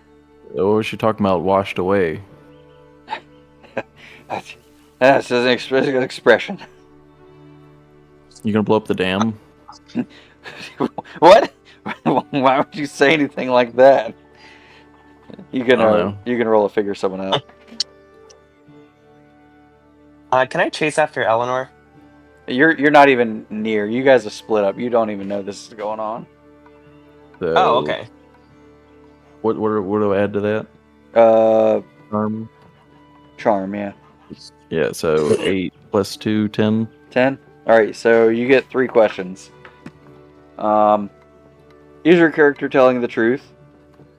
What was she talking about? Washed away. That's an expression. You gonna blow up the dam? What? Why would you say anything like that? You can roll a figure someone out. Can I chase after Eleanor? You're not even near. You guys are split up. You don't even know this is going on. So, Oh, okay. What do I add to that? Charm, yeah. Yeah, so 8 plus 2, 10. 10? Alright, so you get 3 questions. Is your character telling the truth?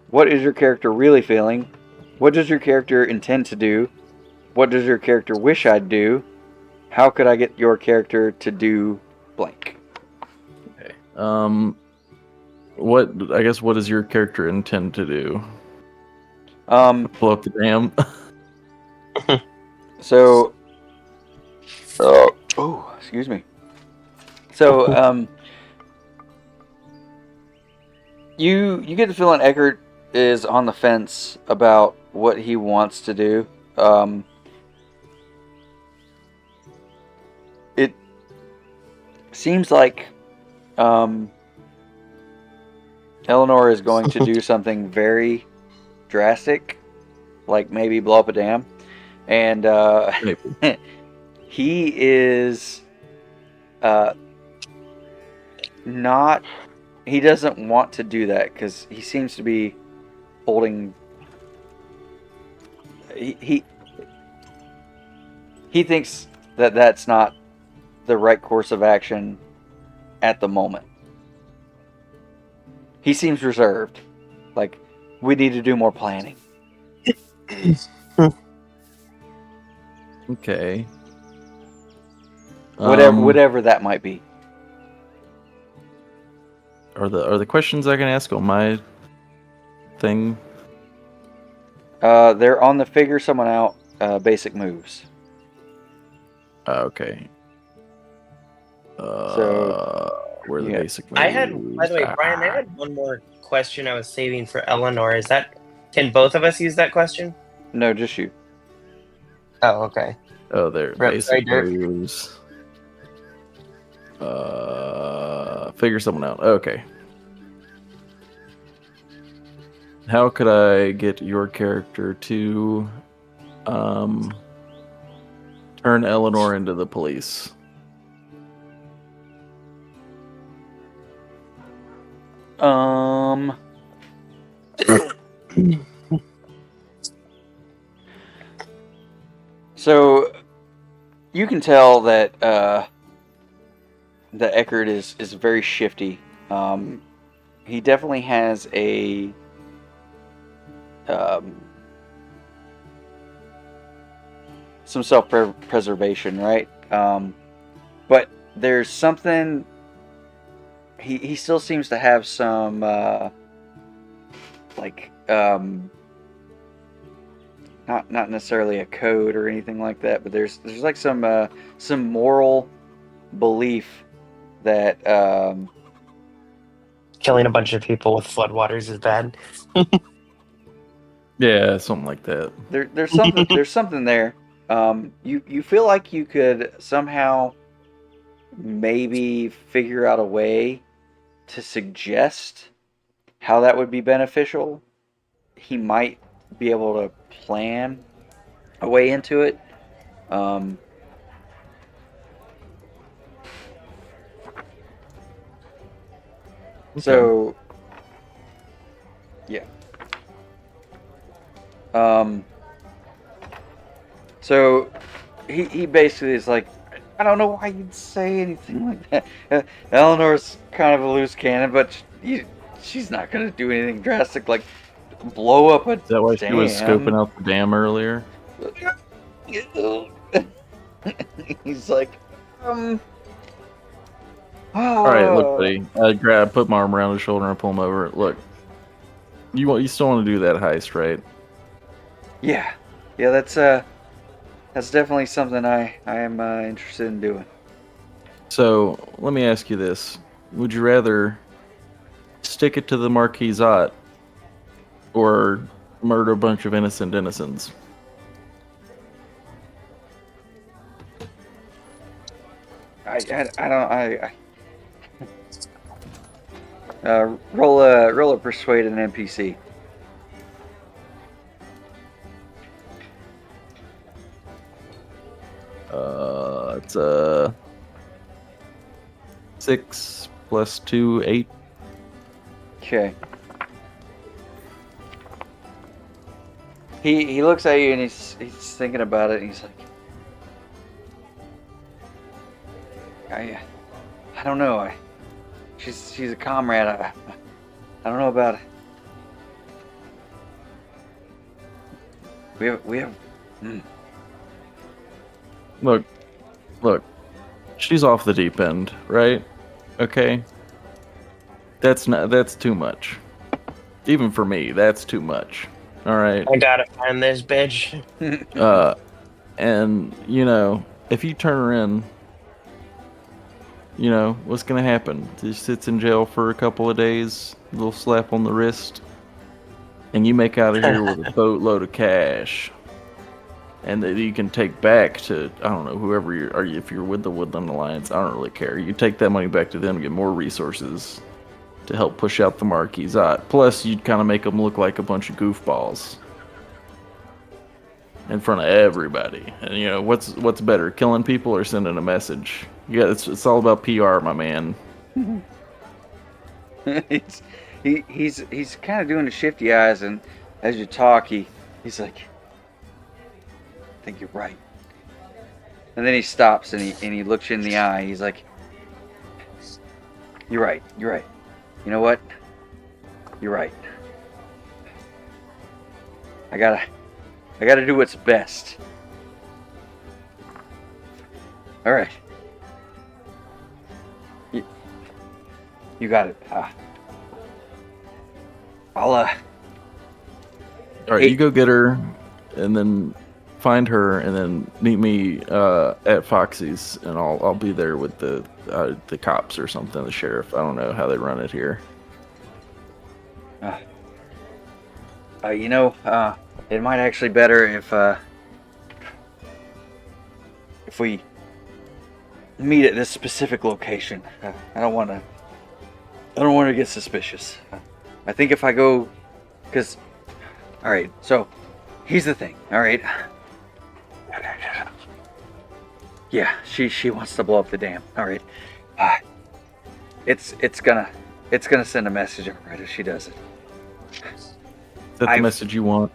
What is your character really feeling? What does your character intend to do? What does your character wish I'd do? How could I get your character to do blank? Okay. What does your character intend to do? Blow up the dam. So, excuse me. So, you get the feeling Eckert is on the fence about what he wants to do. It seems like Eleanor is going to do something very drastic, like maybe blow up a dam, and he is not. He doesn't want to do that because he seems to be holding. He thinks that that's not the right course of action at the moment. He seems reserved. Like, we need to do more planning. Okay. Whatever that might be. Are the questions I can ask on my thing? They're on the figure someone out basic moves. Okay. Where are the basic moves? I had, by the way, Brian, I had one more question I was saving for Eleanor. Can both of us use that question? No, just you. Oh, okay. Oh, they're basic moves. Figure someone out. Okay. How could I get your character to turn Eleanor into the police? So you can tell that that Eckert is very shifty. He definitely has a some self-preservation, right? But there's something. He still seems to have some not necessarily a code or anything like that, but there's like some moral belief that killing a bunch of people with floodwaters is bad. Yeah, something like that. There's something there. You feel like you could somehow maybe figure out a way to suggest how that would be beneficial. He might be able to plan a way into it. Um, So, yeah. So he basically is like, I don't know why you'd say anything like that. Eleanor's kind of a loose cannon, but she's not gonna do anything drastic like blow up a Is that why dam. she was scoping out the dam earlier? He's like, All right, look, buddy. I put my arm around his shoulder and pull him over. Look, you still want to do that heist, right? Yeah, that's definitely something I am interested in doing. So let me ask you this: would you rather stick it to the Marquisate or murder a bunch of innocent innocents? Roll a persuade an NPC. It's 6 plus 2, 8. Okay. He looks at you and he's thinking about it and he's like, I don't know. She's a comrade. I don't know about it. We have. Look. She's off the deep end, right? Okay. That's too much. Even for me, that's too much. All right. I gotta find this bitch. And if you turn her in, what's gonna happen? She sits in jail for a couple of days, a little slap on the wrist, and you make out of here with a boatload of cash, and that you can take back to, I don't know, whoever if you're with the Woodland Alliance, I don't really care. You take that money back to them and get more resources to help push out the Marquisate. Plus, you'd kind of make them look like a bunch of goofballs in front of everybody. And what's better, killing people or sending a message? Yeah, it's all about PR, my man. He's kind of doing the shifty eyes, and as you talk, he's like, I think you're right. And then he stops and he looks you in the eye. He's like, You're right. You know what? You're right. I gotta do what's best. All right. You got it. I'll All right, you go get her, and then find her, and then meet me at Foxy's, and I'll be there with the cops or something, the sheriff. I don't know how they run it here. It might actually better if we meet at this specific location. I don't want to get suspicious. I think if I go, because, all right. So, here's the thing. All right. Yeah, she wants to blow up the dam. All right. It's gonna send a message right as she does it. Is that the message you want?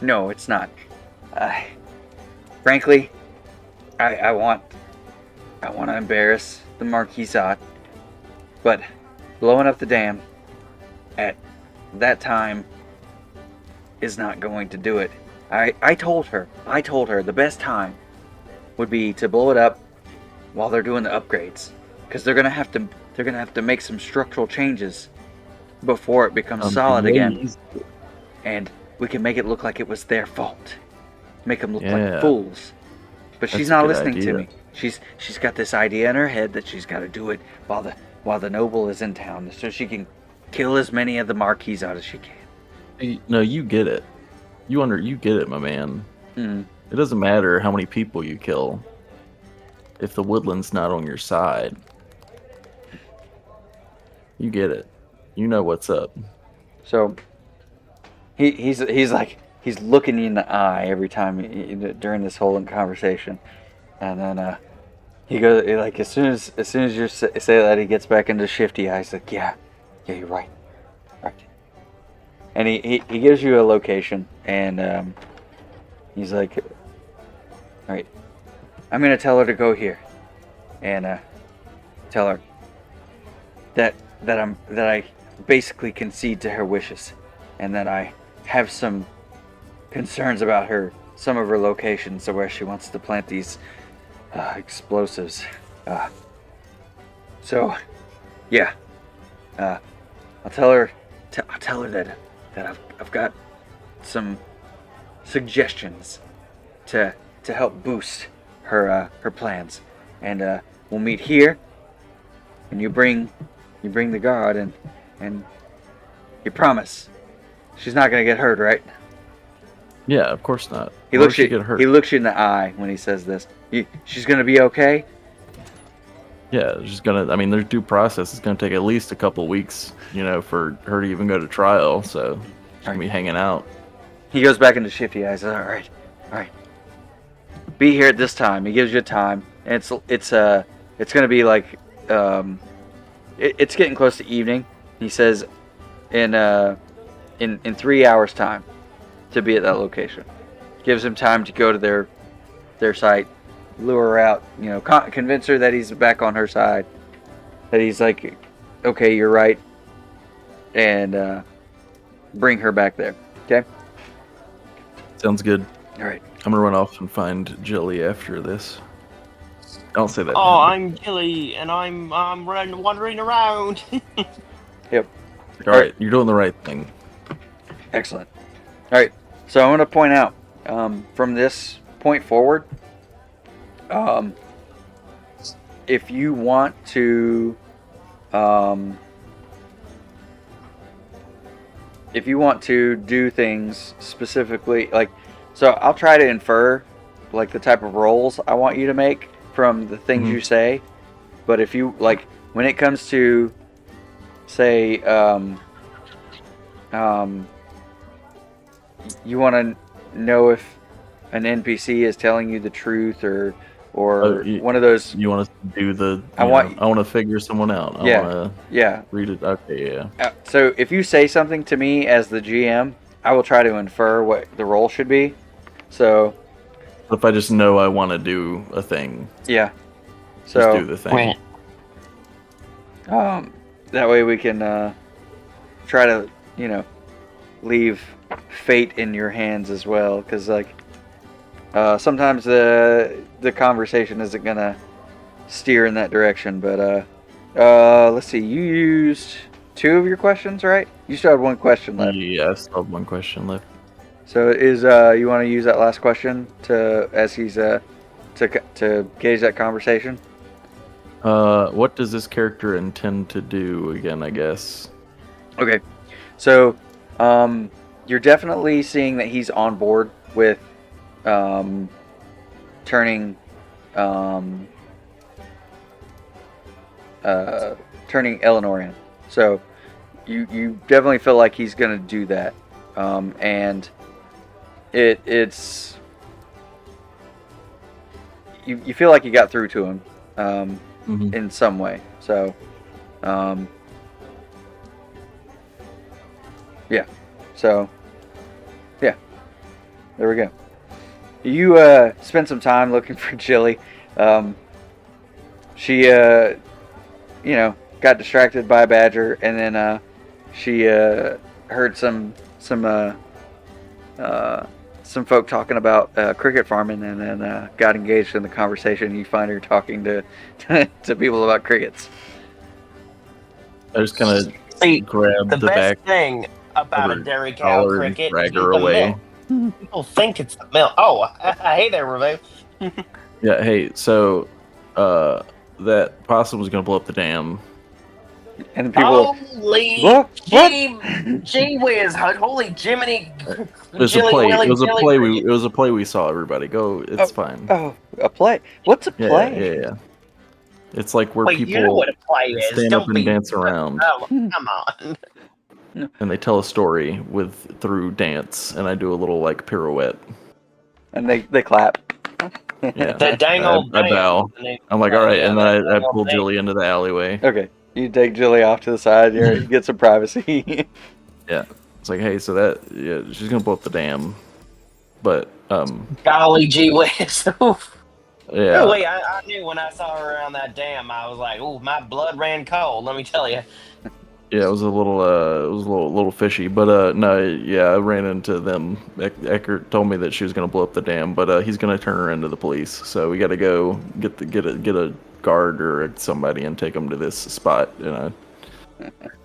No, it's not. Frankly, I want to embarrass the Marquisate, but blowing up the dam at that time is not going to do it. I told her the best time would be to blow it up while they're doing the upgrades, because they're gonna have to make some structural changes before it becomes solid again, and we can make it look like it was their fault, make them look like fools. But she's That's a not good listening to idea. me. She's got this idea in her head that she's got to do it while the noble is in town, so she can kill as many of the marquis out as she can. No, you get it. You get it, my man. Mm. It doesn't matter how many people you kill if the woodland's not on your side. You get it. You know what's up. So he's looking you in the eye every time during this whole conversation, and then he goes like as soon as you say that, he gets back into shifty eyes. Like, yeah, you're right. And he gives you a location, and he's like, all right, I'm gonna tell her to go here, and tell her that I basically concede to her wishes, and that I have some concerns about some of her locations where she wants to plant these explosives. So, yeah, I'll tell her that I've got some suggestions to help boost her plans, and we'll meet here, and you bring the guard, and you promise she's not gonna get hurt, right? Yeah, of course not. He Why looks would she you. get hurt? He looks you in the eye when he says this. She's gonna be okay. Yeah, she's gonna. I mean, there's due process. It's gonna take at least a couple weeks, for her to even go to trial. So she's gonna be hanging out. He goes back into shifty eyes. All right. Be here at this time. He gives you a time, and it's gonna be like it's getting close to evening. He says in 3 hours time to be at that location. Gives him time to go to their site, lure her out, convince her that he's back on her side, that he's like, okay, you're right, and bring her back there. Okay. Sounds good. All right. I'm gonna run off and find Jilly after this. Don't say that. Oh, I'm Gilly, and I'm wandering around. Yep. All right, you're doing the right thing. Excellent. All right. So I'm going to point out from this point forward, if you want to, do things specifically, so I'll try to infer like the type of rolls I want you to make from the things you say. But if you when it comes to say you want to know if an NPC is telling you the truth or one of those. You want to do the. I want to figure someone out. Yeah. I want to read it. Okay, yeah. So if you say something to me as the GM, I will try to infer what the role should be. So. If I just know I want to do a thing. Yeah. So. Just do the thing. That way we can try to leave fate in your hands as well, because sometimes the conversation isn't gonna steer in that direction. But let's see, you used 2 of your questions, right? You still have 1 question left. Yeah, I still have 1 question left. So is you want to use that last question to gauge that conversation? What does this character intend to do again, I guess? Okay, so you're definitely seeing that he's on board with turning Eleanor in. So you definitely feel like he's going to do that, and it's you feel like you got through to him in some way. So yeah. So yeah, there we go. You spent some time looking for Jilly. She got distracted by a badger, and then she heard some folk talking about cricket farming, and then got engaged in the conversation. You find her talking to people about crickets. I just kind of grab the best back thing about a dairy cow collar and cricket drag is her the away. milk. People think it's the milk. Oh, hey there, Reve. Yeah. Hey. So, that possum was gonna blow up the dam. And the people, Holy what? gee whiz! Holy Jiminy, It was a Jilly play. It Willy, was a Jilly play. Cricket. It was a play we saw. Everybody, go. It's Oh, fine. oh, a play. What's a Yeah. play? Yeah. Yeah. It's like where Wait, you know people what a play is? stand up Don't and be. dance around, Oh, come on. and they tell a story through dance, and I do a little like pirouette. And they clap. Yeah. The dang old I dam. bow. The name I'm of like, the all play. right, Yeah, and then that I dang old pull dam. Jilly into the alleyway. Okay, you take Jilly off to the side. You get some privacy. Yeah, it's like, hey, so that she's gonna blow up the dam, but Golly gee whiz. Oh, yeah, wait, I knew when I saw her around that dam, I was like, oh, my blood ran cold, let me tell you. it was a little little fishy, but no, yeah, I ran into them. Eckert told me that she was gonna blow up the dam, but he's gonna turn her into the police, so we got to go get a guard or somebody and take them to this spot, and All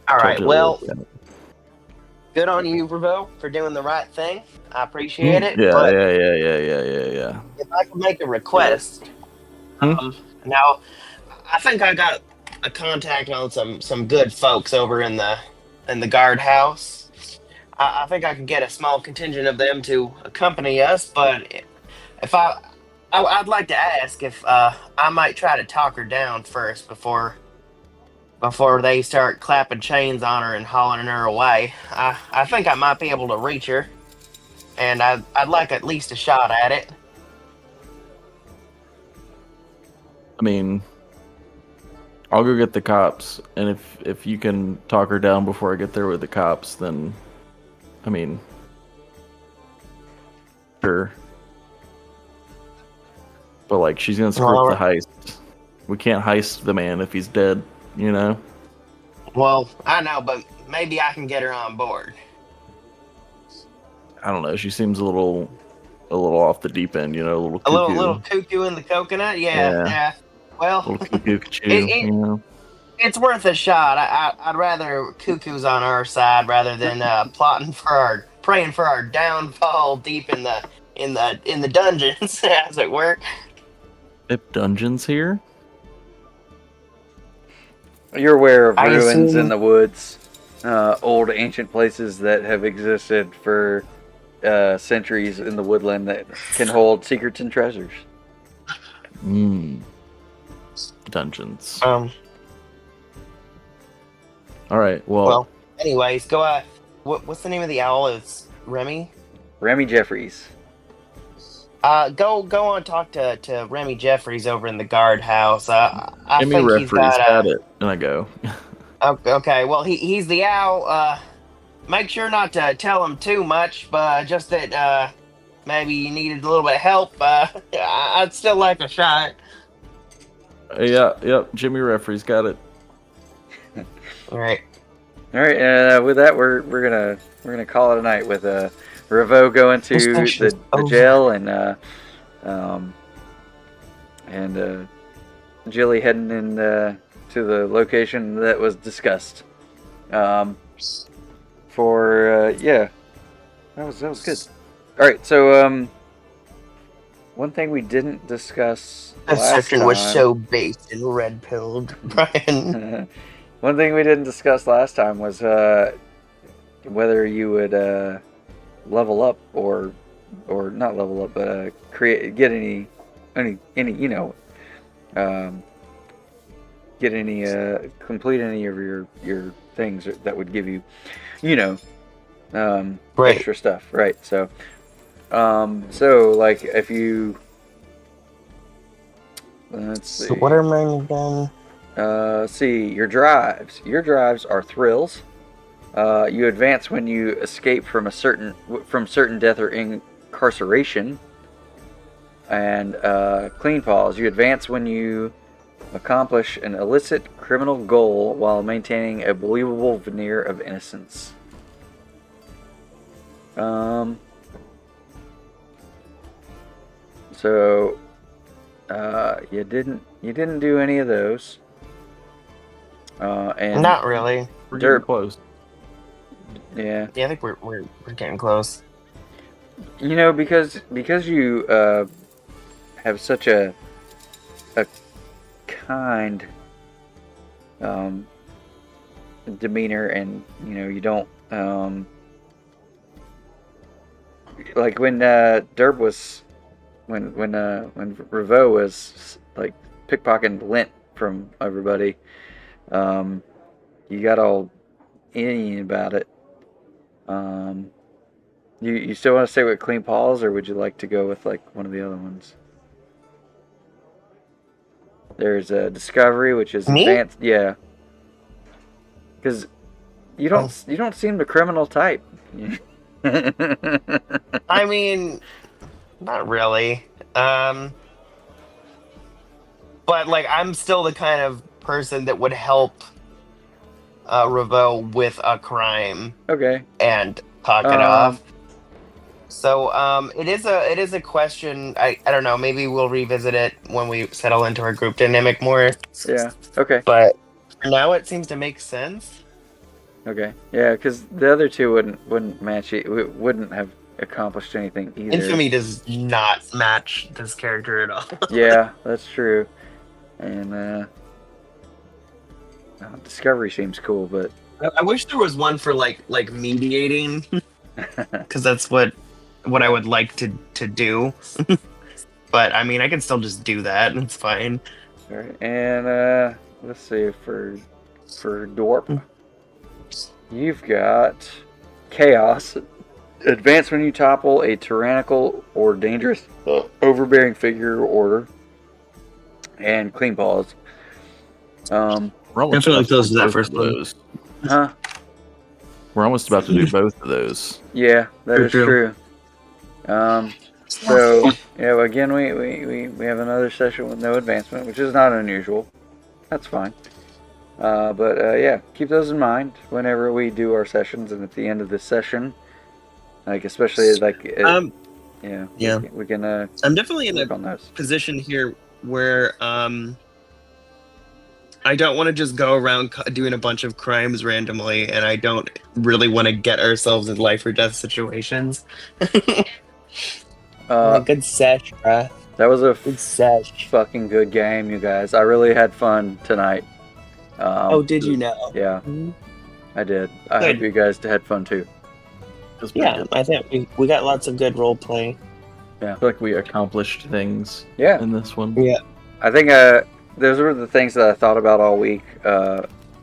tell right, Jilly. well, good on you, Revo, for doing the right thing. I appreciate it, Yeah, but yeah. if I could make a request, now, I think I got a contact on some good folks over in the guardhouse. I think I could get a small contingent of them to accompany us, but if I'd like to ask if I might try to talk her down first before they start clapping chains on her and hauling her away. I think I might be able to reach her, and I'd like at least a shot at it. I mean, I'll go get the cops, and if you can talk her down before I get there with the cops, then, I mean, sure. But like, she's gonna screw up the heist. We can't heist the man if he's dead, you know. Well, I know, but maybe I can get her on board. I don't know. She seems a little off the deep end, you know, a little cuckoo. A little cuckoo in the coconut. Yeah. Well, little cuckoo, it, you know. it's worth a shot. I'd rather cuckoos on our side rather than praying for our downfall deep in the dungeons, as it were. If dungeons here. You're aware of I ruins assume- in the woods, old ancient places that have existed for centuries in the woodland that can hold secrets and treasures. Dungeons. All right. Well, anyways, go. What's the name of the owl? It's Remy. Remy Jeffries. Go on and talk to Remy Jeffries over in the guardhouse. I Jimmy think he's referees got it, and I go. Okay, well he's the owl. Make sure not to tell him too much, but just that maybe you needed a little bit of help. I'd still like a shot. Yep. Jimmy referees got it. All right. With that, we're gonna call it a night with Revo going to the jail and Jilly heading in to the location that was discussed. That was good. All right, so one thing we didn't discuss last time was so baked and red pilled, Brian. One thing we didn't discuss last time was whether you would level up or not level up, but get any complete any of your things that would give you Right. extra stuff, right? So like if you let's see. So what are mine again? See, your drives. Your drives are thrills. You advance when you escape from certain death or incarceration. And clean paws. You advance when you accomplish an illicit criminal goal while maintaining a believable veneer of innocence. So you didn't do any of those. And Not really. We're getting close. Yeah. Yeah, I think we're getting close. You know, because you have such a kind demeanor, and you don't like when Derb was when Revo was like pickpocketing lint from everybody. You got all in about it. You still want to stay with Clean Paws, or would you like to go with like one of the other ones? There's a Discovery, which is Me? advanced. Yeah, because you don't seem the criminal type. I mean, not really. But like, I'm still the kind of person that would help Revo with a crime Okay. and talk it off. So it is a question. I don't know. Maybe we'll revisit it when we settle into our group dynamic more. Yeah. Okay. But for now, it seems to make sense. Okay. Yeah, because the other two wouldn't match it. Wouldn't have accomplished anything either. Infamy does not match this character at all. Yeah, that's true. And Discovery seems cool, but I wish there was one for like mediating, because that's what I would like to do. But I mean, I can still just do that, and it's fine. all right. And let's see for Dorp, you've got Chaos. Advance when you topple a tyrannical or dangerous, overbearing figure or order, and Clean Paws. We're almost Definitely about to close to do that both first of one. those. Huh? We're almost about to do both of those. Yeah, that is true. So yeah, well, again, we have another session with no advancement, which is not unusual. That's fine. But yeah, keep those in mind whenever we do our sessions, and at the end of this session, like especially like yeah, we can I'm definitely in work a on those. position here where I don't want to just go around doing a bunch of crimes randomly, and I don't really want to get ourselves in life or death situations. Good sesh, bruh. That was a Good sesh. fucking good game, you guys. I really had fun tonight. Did you know? Yeah, I did. I hope you guys had fun too. Yeah, I think we got lots of good role play. Yeah, I feel like we accomplished things. Yeah. In this one. Yeah. I think those were the things that I thought about all week,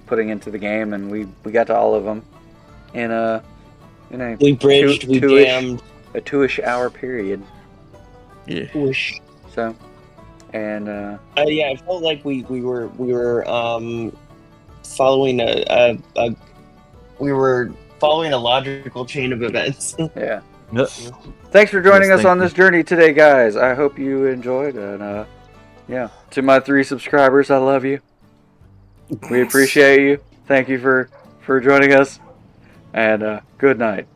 putting into the game, and we got to all of them in a we bridged, we jammed a 2-ish hour period. Yeah. Whoosh. So, and yeah, I felt like we were following a logical chain of events. yeah. Yep. Thanks for joining us Thank on you. this journey today, guys. I hope you enjoyed, and yeah, to my 3 subscribers, I love you. We appreciate you. Thank you for joining us, and good night.